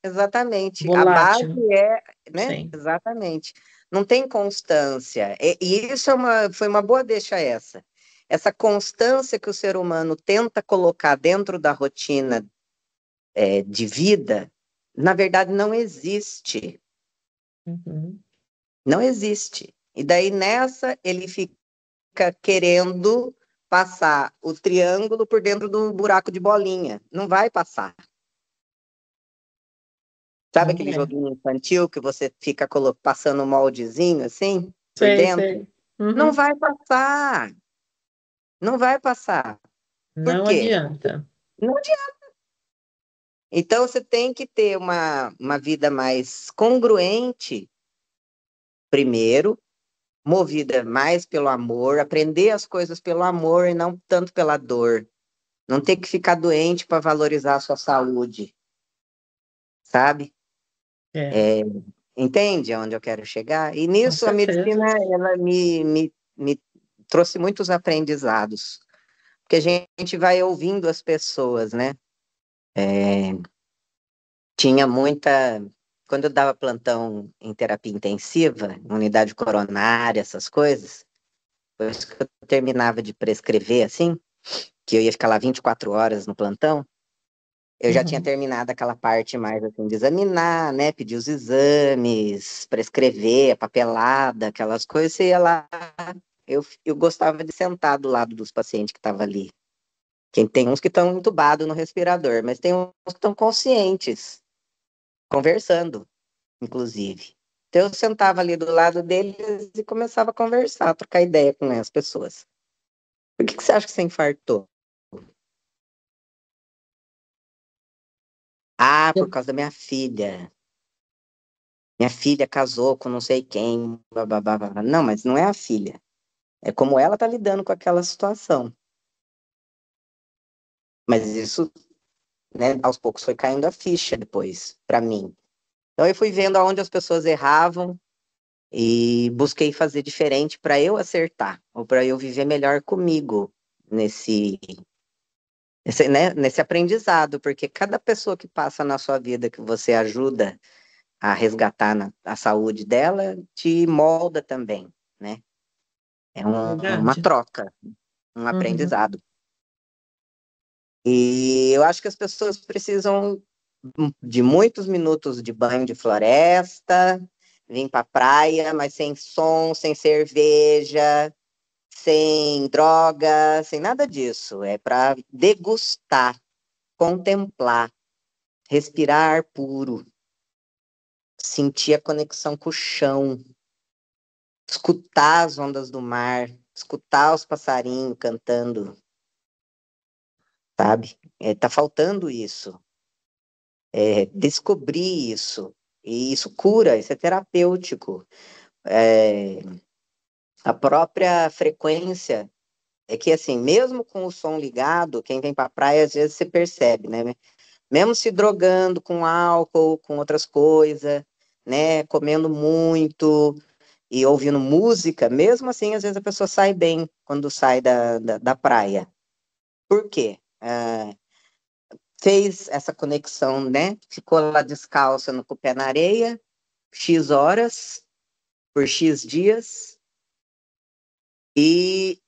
exatamente. A base Volátil. é, né? Sim. Exatamente. Não tem constância. E isso foi uma boa deixa essa. Essa constância que o ser humano tenta colocar dentro da rotina, de vida, na verdade, não existe. Uhum. Não existe. E daí nessa ele fica querendo passar o triângulo por dentro do buraco de bolinha. Não vai passar. Sabe Não aquele é. joguinho infantil que você fica passando um moldezinho assim por Sei, dentro? sei. Não Uhum. vai passar. Não vai passar. Por Não quê? adianta. Não adianta. Então você tem que ter uma vida mais congruente, primeiro, movida mais pelo amor, aprender as coisas pelo amor e não tanto pela dor. Não ter que ficar doente para valorizar a sua saúde, sabe? É, É, entende aonde eu quero chegar? E com nisso a certeza. medicina ela me trouxe muitos aprendizados, porque a gente vai ouvindo as pessoas, né? É, tinha muita. Quando eu dava plantão em terapia intensiva, unidade coronária, essas coisas, depois que eu terminava de prescrever, assim, que eu ia ficar lá 24 horas no plantão, eu já tinha Uhum. terminado aquela parte mais assim de examinar, né? Pedir os exames, prescrever, a papelada, aquelas coisas. Você ia lá, eu gostava de sentar do lado dos pacientes que estavam ali. Quem tem uns que estão entubados no respirador, mas tem uns que estão conscientes, conversando, inclusive. Então eu sentava ali do lado deles e começava a conversar, trocar ideia com as pessoas. Por que você acha que você infartou? Ah, por causa da minha filha. Minha filha casou com não sei quem, blá, blá, blá, blá. Não, mas não é a filha. É como ela tá lidando com aquela situação. Mas isso, né, aos poucos foi caindo a ficha depois, para mim. Então eu fui vendo aonde as pessoas erravam e busquei fazer diferente para eu acertar, ou para eu viver melhor comigo nesse, nesse aprendizado, porque cada pessoa que passa na sua vida que você ajuda a resgatar a saúde dela, te molda também, né? É uma Verdade. troca, um Uhum. aprendizado. E eu acho que as pessoas precisam de muitos minutos de banho de floresta, vir para a praia, mas sem som, sem cerveja, sem droga, sem nada disso. É para degustar, contemplar, respirar ar puro, sentir a conexão com o chão, escutar as ondas do mar, escutar os passarinhos cantando, sabe? Tá faltando isso. Descobrir isso. E isso cura, isso é terapêutico. É, a própria frequência é que, assim, mesmo com o som ligado, quem vem para a praia, às vezes você percebe, né? Mesmo se drogando com álcool, com outras coisas, né? Comendo muito e ouvindo música, mesmo assim, às vezes a pessoa sai bem quando sai da praia. Por quê? Fez essa conexão, né? Ficou lá descalça com o pé na areia, X horas, por X dias, e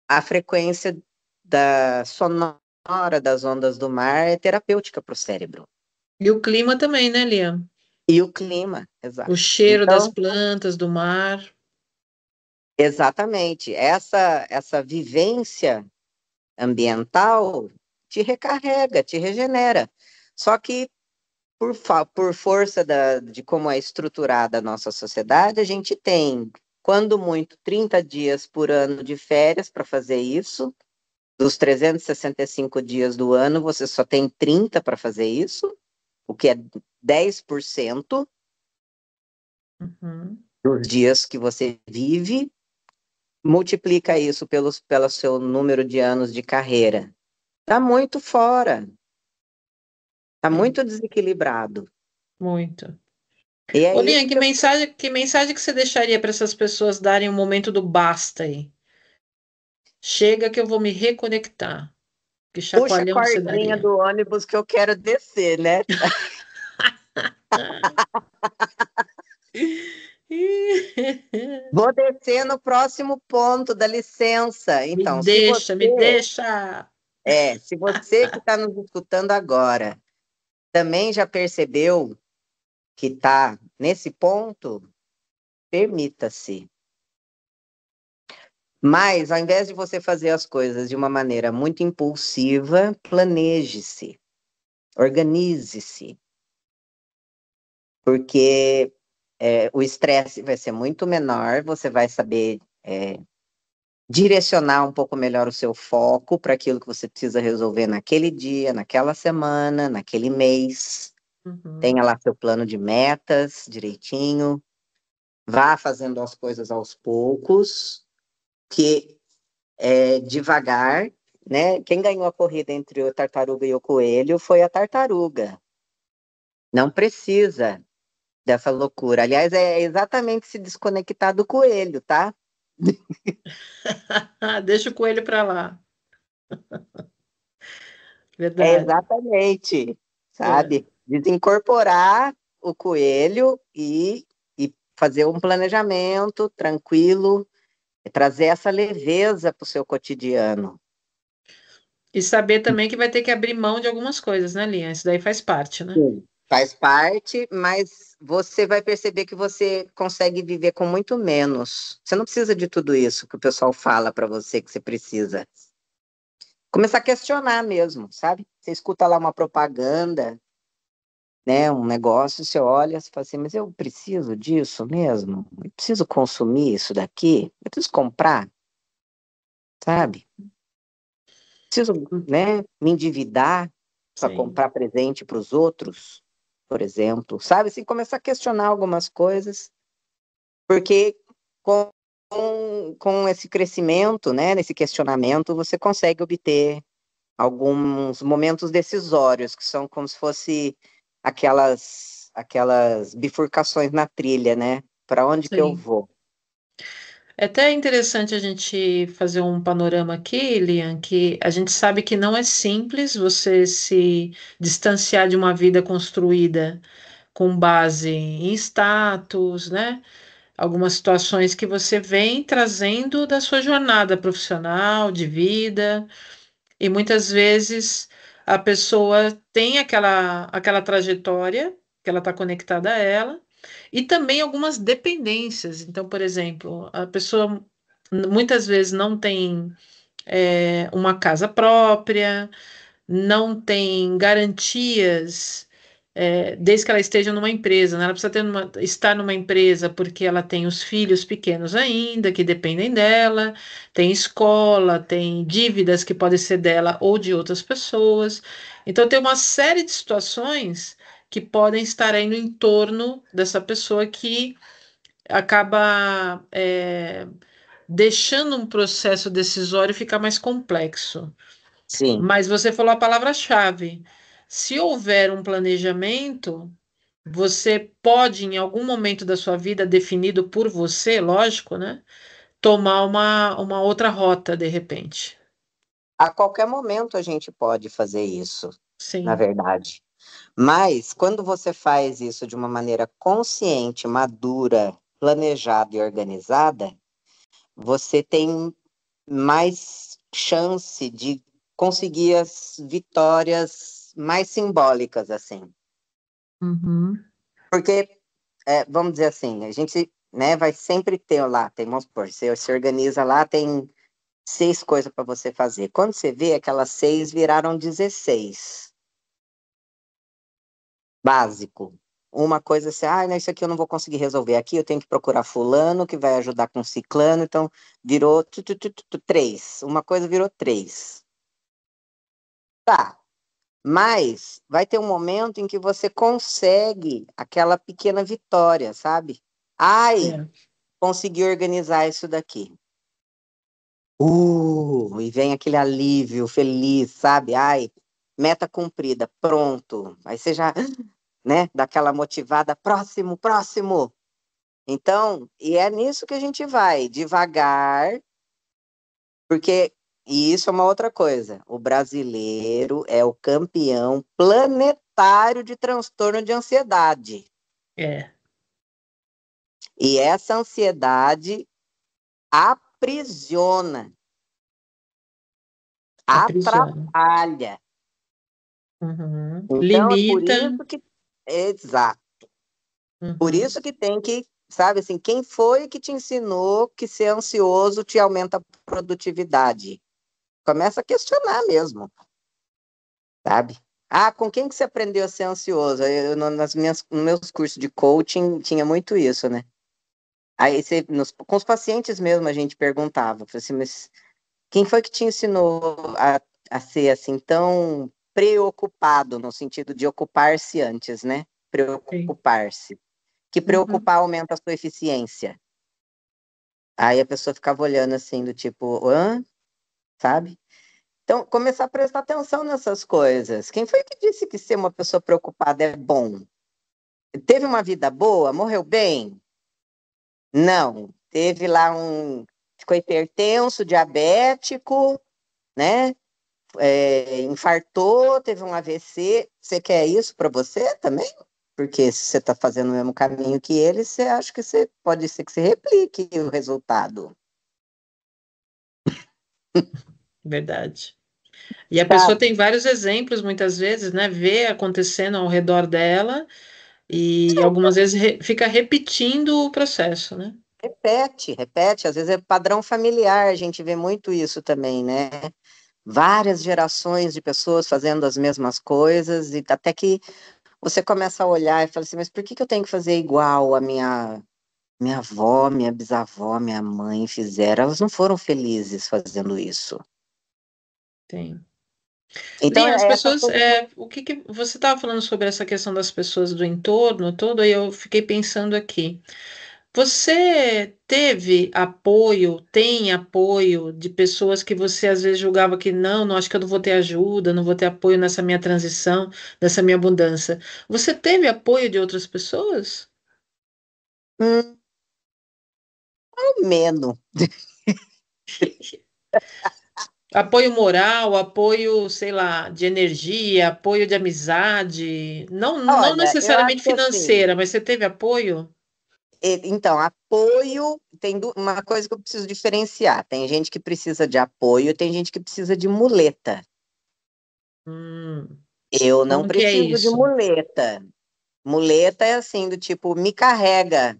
a frequência da sonora das ondas do mar é terapêutica para o cérebro. E o clima também, né, Lia? E o clima, O exato. cheiro das Então, plantas, do mar. exatamente, essa vivência ambiental te recarrega, te regenera. Só que por força de como é estruturada a nossa sociedade, a gente tem, quando muito, 30 dias por ano de férias para fazer isso. Dos 365 dias do ano, você só tem 30 para fazer isso, o que é 10% Uhum. dos dias que você vive. multiplica isso pelo seu número de anos de carreira. Tá muito fora, tá É, muito desequilibrado. muito. E é Ô, Lian, isso que eu... que mensagem que você deixaria para essas pessoas darem um momento do basta aí? Chega que eu vou me reconectar. Que Puxa a chacoalhão você cordinha daria? do ônibus que eu quero descer, né? Vou descer no próximo ponto, dá licença. Me Então, deixa, me deixa. se você que está nos escutando agora também já percebeu que está nesse ponto, permita-se. Mas, ao invés de você fazer as coisas de uma maneira muito impulsiva, planeje-se, organize-se, porque o estresse vai ser muito menor, você vai saber direcionar um pouco melhor o seu foco para aquilo que você precisa resolver naquele dia, naquela semana, naquele mês. Uhum. Tenha lá seu plano de metas direitinho, vá fazendo as coisas aos poucos, que devagar, né? Quem ganhou a corrida entre o tartaruga e o coelho foi a tartaruga. Não precisa dessa loucura. Aliás, é exatamente se desconectar do coelho, tá? Deixa o coelho para lá. É Verdade. exatamente, É. sabe? Desincorporar o coelho e fazer um planejamento tranquilo, trazer essa leveza para o seu cotidiano. E saber também que vai ter que abrir mão de algumas coisas, né, Lian? Isso daí faz parte, né? Sim. Faz parte, mas você vai perceber que você consegue viver com muito menos. Você não precisa de tudo isso que o pessoal fala para você que você precisa. Começar a questionar mesmo, sabe? Você escuta lá uma propaganda, né, um negócio, você olha, você fala assim, mas eu preciso disso mesmo? Eu preciso consumir isso daqui? Eu preciso comprar, sabe? Preciso, né, me endividar para Sim. comprar presente para os outros, por exemplo, sabe? Assim, começar a questionar algumas coisas, porque com, com esse crescimento, né, nesse questionamento, você consegue obter alguns momentos decisórios, que são como se fosse aquelas bifurcações na trilha, né? Para onde que eu Sim. vou? É até interessante a gente fazer um panorama aqui, Lian, que a gente sabe que não é simples você se distanciar de uma vida construída com base em status, né? Algumas situações que você vem trazendo da sua jornada profissional, de vida, e muitas vezes a pessoa tem aquela trajetória que ela está conectada a ela, e também algumas dependências. Então, por exemplo, a pessoa muitas vezes não tem uma casa própria, não tem garantias, desde que ela esteja numa empresa, né? Ela precisa estar numa empresa porque ela tem os filhos pequenos ainda, que dependem dela, tem escola, tem dívidas que podem ser dela ou de outras pessoas. Então, tem uma série de situações que podem estar aí no entorno dessa pessoa que acaba deixando um processo decisório ficar mais complexo. Sim. Mas você falou a palavra-chave. Se houver um planejamento, você pode, em algum momento da sua vida, definido por você, lógico, né? Tomar uma outra rota de repente. A qualquer momento a gente pode fazer isso, na Sim. verdade. Mas quando você faz isso de uma maneira consciente, madura, planejada e organizada, você tem mais chance de conseguir as vitórias mais simbólicas, assim. Uhum. Porque, vamos dizer assim, a gente, né, vai sempre ter lá, vamos supor, você se organiza lá, tem 6 coisas para você fazer. Quando você vê, aquelas 6 viraram 16. Básico. Uma coisa assim, não, isso aqui eu não vou conseguir resolver aqui, eu tenho que procurar fulano que vai ajudar com ciclano, então virou 3. Uma coisa virou 3. Tá, mas vai ter um momento em que você consegue aquela pequena vitória, sabe? Ai, É. consegui organizar isso daqui. E vem aquele alívio feliz, sabe? Ai, meta cumprida, pronto. Aí você já, né, dá aquela motivada, próximo, próximo. Então, e é nisso que a gente vai, devagar, porque, e isso é uma outra coisa, o brasileiro é o campeão planetário de transtorno de ansiedade. É, E essa ansiedade aprisiona, aprisiona. atrapalha. Uhum. Então, é por Limita. isso que, exato, por Uhum. isso que tem que, sabe assim, quem foi que te ensinou que ser ansioso te aumenta a produtividade? Começa a questionar mesmo, sabe? Ah, com quem que você aprendeu a ser ansioso? Nos meus cursos de coaching tinha muito isso, né? Aí com os pacientes mesmo a gente perguntava, falei assim, mas quem foi que te ensinou a ser assim tão preocupado, no sentido de ocupar-se antes, né? Sim. Preocupar-se. Que Uhum. preocupar aumenta a sua eficiência. Aí a pessoa ficava olhando assim, do tipo, hã? Sabe? Então, começar a prestar atenção nessas coisas. Quem foi que disse que ser uma pessoa preocupada é bom? Teve uma vida boa? Morreu bem? Não. Teve lá ficou hipertenso, diabético, né? Infartou, teve um AVC. Você quer isso para você também? Porque se você está fazendo o mesmo caminho que ele, você acha que você pode ser que você replique o resultado. Verdade. E a pessoa Sabe? tem vários exemplos, muitas vezes, né? Vê acontecendo ao redor dela e algumas vezes fica repetindo o processo, né? Repete, repete. Às vezes é padrão familiar, a gente vê muito isso também, né? Várias gerações de pessoas fazendo as mesmas coisas, e até que você começa a olhar e fala assim, mas por que que eu tenho que fazer igual a minha avó, minha bisavó, minha mãe fizeram? Elas não foram felizes fazendo isso. Tem. Então, Linha, as é essa pessoas, coisa. o que que você estava falando sobre essa questão das pessoas do entorno todo, aí eu fiquei pensando aqui. Você teve apoio, tem apoio de pessoas que você às vezes julgava que não, não acho que eu não vou ter ajuda, não vou ter apoio nessa minha transição, nessa minha mudança. Você teve apoio de outras pessoas? Hum, menos. Apoio moral, apoio, sei lá, de energia, apoio de amizade, não Olha, eu acho necessariamente que assim, financeira, mas você teve apoio? então, apoio, uma coisa que eu preciso diferenciar. Tem gente que precisa de apoio, tem gente que precisa de muleta. Hum, Eu não como que é preciso de isso? muleta. Muleta é assim, do tipo, me carrega,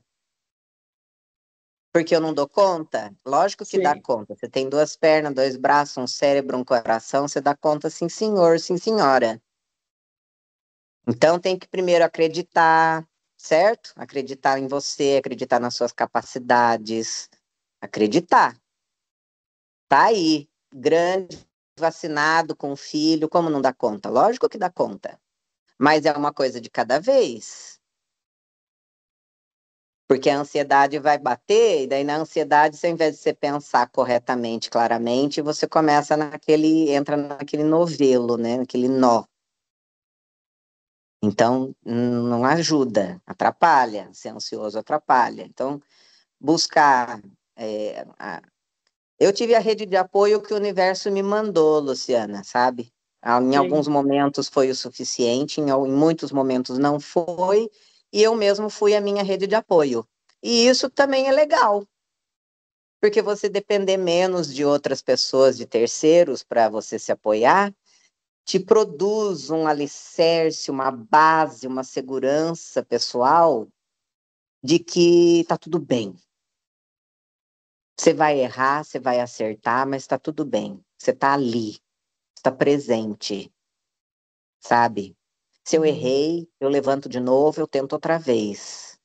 porque eu não dou conta? Lógico que dá Sim. conta. Você tem duas pernas, dois braços, um cérebro, um coração, você dá conta, sim, senhor, sim, senhora. Então tem que primeiro acreditar, certo? Acreditar em você, acreditar nas suas capacidades, acreditar. Tá aí, grande, vacinado, com filho, como não dá conta? Lógico que dá conta. Mas é uma coisa de cada vez. Porque a ansiedade vai bater, e daí na ansiedade, se ao invés de você pensar corretamente, claramente, você entra naquele novelo, né? Naquele nó. Então, não ajuda, atrapalha. Ser ansioso atrapalha. Então, buscar. é, a- Eu tive a rede de apoio que o universo me mandou, Luciana, sabe? Em alguns Sim. momentos foi o suficiente, em muitos momentos não foi, e eu mesmo fui a minha rede de apoio. E isso também é legal, porque você depender menos de outras pessoas, de terceiros, para você se apoiar, te produz um alicerce, uma base, uma segurança pessoal de que tá tudo bem. Você vai errar, você vai acertar, mas está tudo bem. Você está ali, está presente, sabe? Se eu Uhum. errei, eu levanto de novo, eu tento outra vez.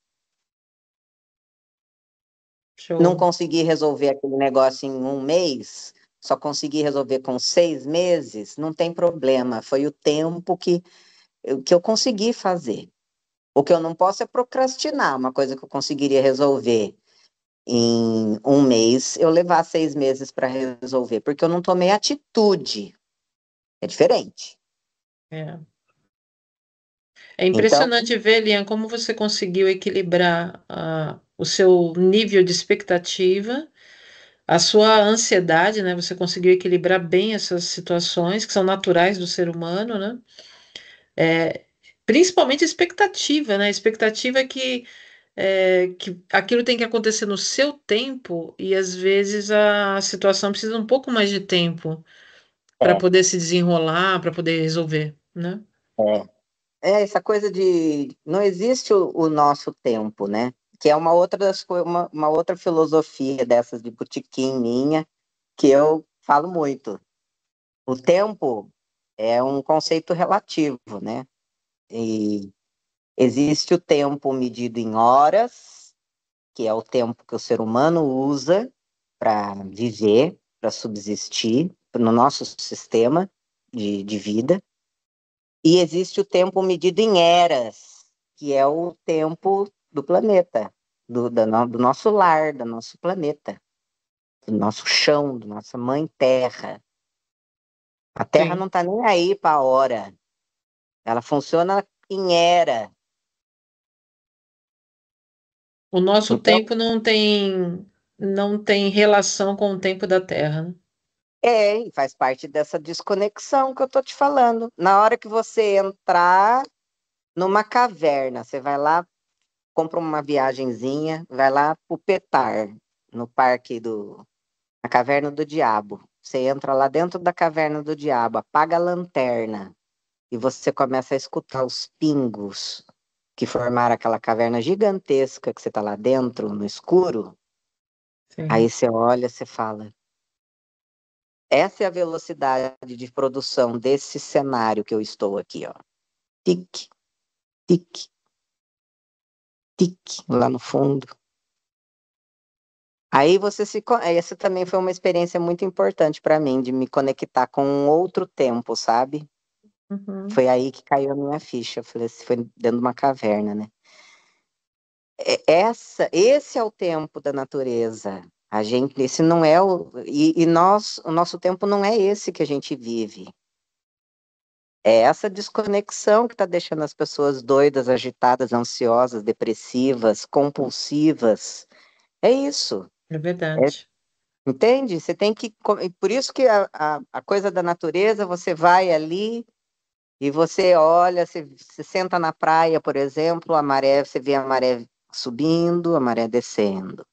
Não Show. consegui resolver aquele negócio em um mês, só consegui resolver com 6 meses, não tem problema. Foi o tempo que eu consegui fazer. O que eu não posso é procrastinar, uma coisa que eu conseguiria resolver. em um mês eu levar 6 meses para resolver, porque eu não tomei atitude. É diferente. É. É Então, impressionante ver, Lian, como você conseguiu equilibrar o seu nível de expectativa, a sua ansiedade, né? Você conseguiu equilibrar bem essas situações que são naturais do ser humano, né? É, principalmente a expectativa, né? A expectativa é que aquilo tem que acontecer no seu tempo e às vezes a situação precisa um pouco mais de tempo para é, poder se desenrolar, para poder resolver, né? essa coisa de não existe o nosso tempo, né? Que é uma outra uma outra filosofia dessas de botequim minha, que eu falo muito. O tempo é um conceito relativo, né? E existe o tempo medido em horas, que é o tempo que o ser humano usa para viver, para subsistir no nosso sistema de vida. E existe o tempo medido em eras, que é o tempo do planeta, do nosso lar, do nosso planeta, do nosso chão, da nossa mãe Terra. A Terra não Sim. está nem aí para a hora, ela funciona em era. O nosso Então, tempo não tem relação com o tempo da Terra, né? e faz parte dessa desconexão que eu tô te falando. Na hora que você entrar numa caverna, você vai lá, compra uma viagenzinha, vai lá pro Petar, no parque na Caverna do Diabo. Você entra lá dentro da Caverna do Diabo, apaga a lanterna e você começa a escutar os pingos que formaram aquela caverna gigantesca que você tá lá dentro, no escuro. Aí Sim. você olha, você fala: essa é a velocidade de produção desse cenário que eu estou aqui, ó. Tic, tic, tic, lá no fundo. Aí essa também foi uma experiência muito importante para mim, de me conectar com um outro tempo, sabe? Uhum. Foi aí que caiu a minha ficha. Eu falei assim, foi dentro de uma caverna, né? Esse é o tempo da natureza. Esse não é o nosso tempo não é esse que a gente vive. É essa desconexão que está deixando as pessoas doidas, agitadas, ansiosas, depressivas, compulsivas. É isso. É É, verdade. entende? Você tem que. Por isso que a coisa da natureza, você vai ali e você olha, você senta na praia, por exemplo, a maré, você vê a maré subindo, a maré descendo.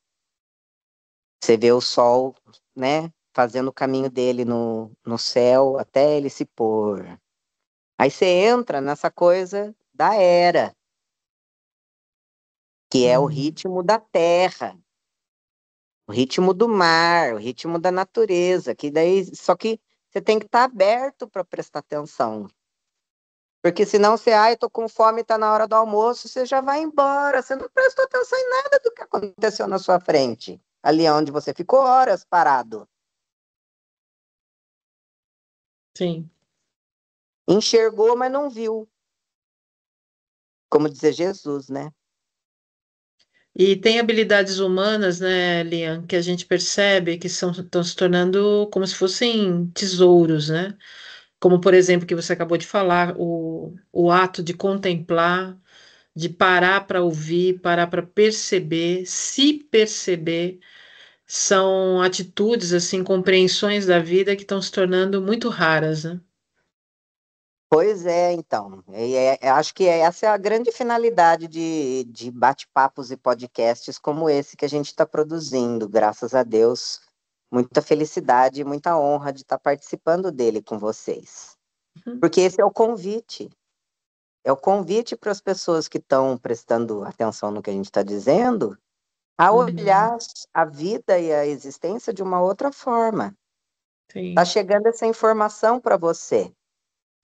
Você vê o sol, né, fazendo o caminho dele no céu até ele se pôr. Aí você entra nessa coisa da era, que é o Uhum. ritmo da terra, o ritmo do mar, o ritmo da natureza, que daí só que você tem que estar aberto para prestar atenção. Porque senão você, ai, tô com fome, tá na hora do almoço, você já vai embora, você não prestou atenção em nada do que aconteceu na sua frente, ali onde você ficou horas parado. Sim. Enxergou, mas não viu. Como dizia Jesus, né? E tem habilidades humanas, né, Lian, que a gente percebe que estão se tornando como se fossem tesouros, né? Como, por exemplo, que você acabou de falar, o ato de contemplar, de parar para ouvir, parar para perceber, se perceber, são atitudes, assim, compreensões da vida que estão se tornando muito raras, né? Pois é, então. Acho que essa é a grande finalidade de bate-papos e podcasts como esse que a gente está produzindo. Graças a Deus, muita felicidade e muita honra de estar participando dele com vocês. Uhum. Porque esse é o convite. É o convite para as pessoas que estão prestando atenção no que a gente está dizendo a Uhum. olhar a vida e a existência de uma outra forma. Está Sim. chegando essa informação para você.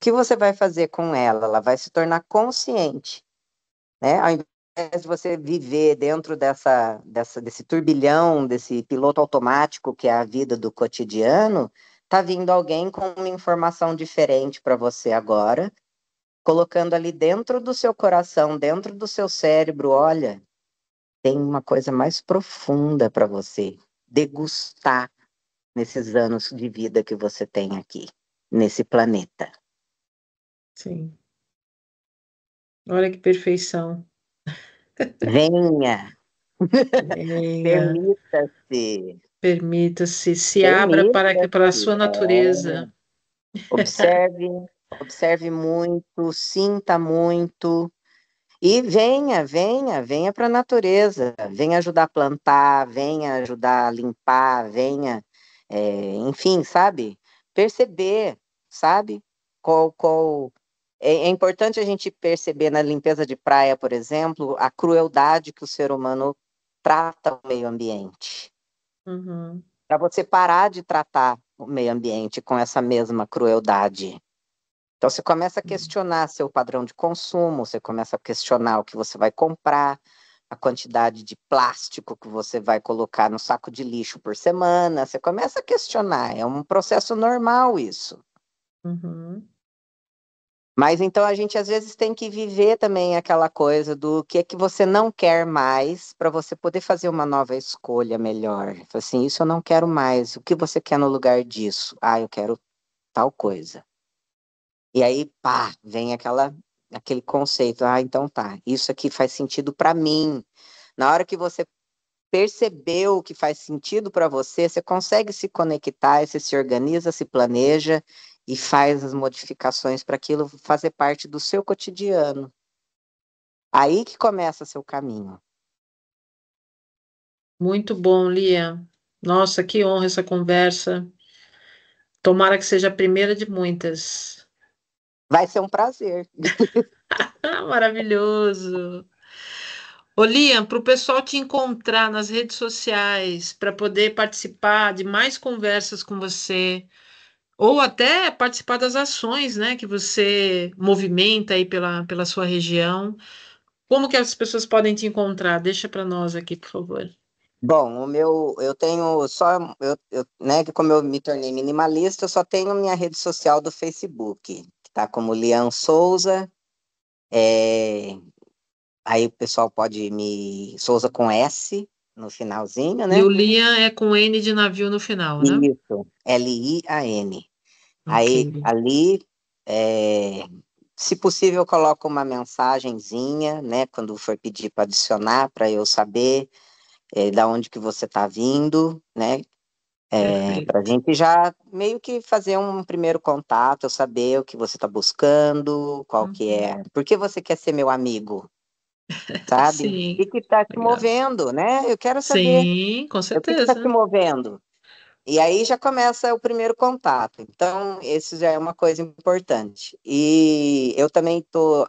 O que você vai fazer com ela? Ela vai se tornar consciente, né? Ao invés de você viver dentro desse turbilhão, desse piloto automático que é a vida do cotidiano, tá vindo alguém com uma informação diferente para você agora, colocando ali dentro do seu coração, dentro do seu cérebro, olha. tem uma coisa mais profunda para você degustar nesses anos de vida que você tem aqui, nesse planeta. Sim. Olha que perfeição. Venha, Venha, permita-se, permita-se, se abra para a permita-se. sua natureza. Observe, observe muito, sinta muito. E venha para a natureza, venha ajudar a plantar, venha ajudar a limpar, venha, enfim, sabe? Perceber, sabe? É importante a gente perceber na limpeza de praia, por exemplo, a crueldade que o ser humano trata o meio ambiente. Uhum, Para você parar de tratar o meio ambiente com essa mesma crueldade. Então, você começa a questionar seu padrão de consumo, você começa a questionar o que você vai comprar, a quantidade de plástico que você vai colocar no saco de lixo por semana, você começa a questionar, é um processo normal isso. uhum. Mas então a gente às vezes tem que viver também aquela coisa do que é que você não quer mais para você poder fazer uma nova escolha melhor. Assim, isso eu não quero mais. O que você quer no lugar disso? Ah, eu quero tal coisa. E aí, pá, vem aquele conceito. Ah, então tá, isso aqui faz sentido para mim. Na hora que você percebeu o que faz sentido para você, você consegue se conectar, você se organiza, se planeja e faz as modificações para aquilo fazer parte do seu cotidiano. Aí que começa seu caminho. Muito bom, Lia. Nossa, que honra essa conversa. Tomara que seja a primeira de muitas. Vai ser um prazer. Ah, maravilhoso. Ô, Lia, para o pessoal te encontrar nas redes sociais, para poder participar de mais conversas com você, ou até participar das ações, né, que você movimenta aí pela sua região, como que as pessoas podem te encontrar? Deixa para nós aqui, por favor. Bom, eu tenho só, né, que como eu me tornei minimalista, eu só tenho minha rede social do Facebook, que tá como Lian Souza. É, Aí o pessoal pode me. Souza com S no finalzinho, E o né? Lia é com N de navio no final, né? Isso, Lian. Ok. Aí ali, é, se possível, eu coloco uma mensagenzinha, né? Quando for pedir para adicionar, para eu saber da onde que você está vindo, né? Para a Perfeito. gente já meio que fazer um primeiro contato, eu saber o que você está buscando, qual que Uhum. é. Por que você quer ser meu amigo? Sabe? O Sim, que que está te legal. movendo, né? Eu quero saber Sim, com o que está te certeza. movendo. E aí já começa o primeiro contato. Então, isso já é uma coisa importante. E eu também estou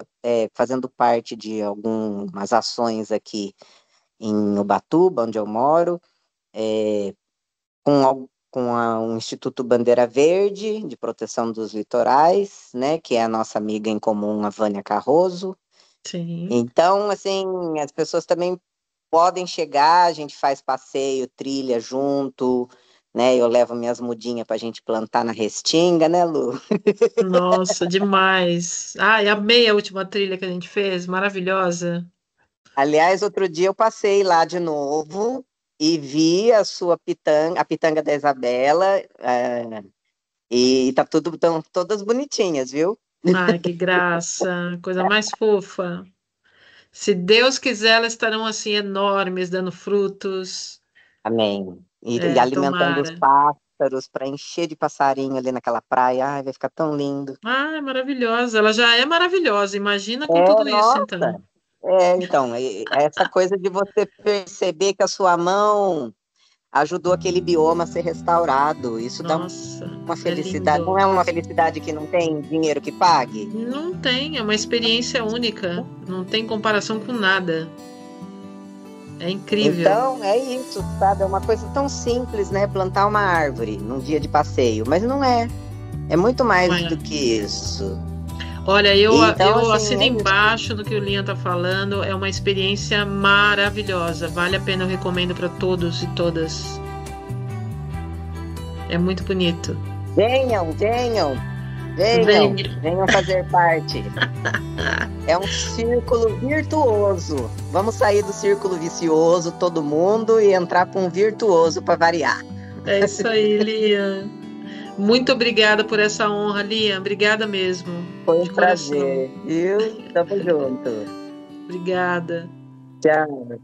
fazendo parte de algumas ações aqui em Ubatuba, onde eu moro, com o Instituto Bandeira Verde, de Proteção dos Litorais, né, que é a nossa amiga em comum, a Vânia Carroso. Sim. Então, assim, as pessoas também podem chegar, a gente faz passeio, trilha junto, né? Eu levo minhas mudinhas para a gente plantar na restinga, né, Lu? Nossa, demais. Ai, amei a última trilha que a gente fez, maravilhosa. Aliás, outro dia eu passei lá de novo e vi a sua pitanga, a pitanga da Isabela, e tá tudo tão todas bonitinhas, viu? Ai, que graça, coisa mais fofa. Se Deus quiser, elas estarão assim enormes, dando frutos. Amém. E É, alimentando os tomara. pássaros para encher de passarinho ali naquela praia. Ai, vai ficar tão lindo. Ai, maravilhosa. Ela já é maravilhosa. Imagina com É, tudo isso, então. nossa. Então, essa coisa de você perceber que a sua mão ajudou aquele bioma a ser restaurado, isso dá Nossa, uma é felicidade. Não lindo. é uma felicidade que não tem dinheiro que pague? Não tem, é uma experiência única. Não tem comparação com nada. É incrível. Então, é isso, sabe? É uma coisa tão simples, né? Plantar uma árvore num dia de passeio, mas não é. É muito Não mais do é? que isso. Olha, Então, eu assim, assino é isso. embaixo no que o Lian tá falando. É uma experiência maravilhosa. Vale a pena, eu recomendo para todos e todas. É muito bonito. Venham, venham. Venham, Venho. venham fazer parte. É um círculo virtuoso. Vamos sair do círculo vicioso, todo mundo, e entrar para um virtuoso para variar. É isso aí, Lian. Muito obrigada por essa honra, Lian. Obrigada mesmo. Foi um De coração. prazer, viu? Tamo junto. Obrigada. Tchau.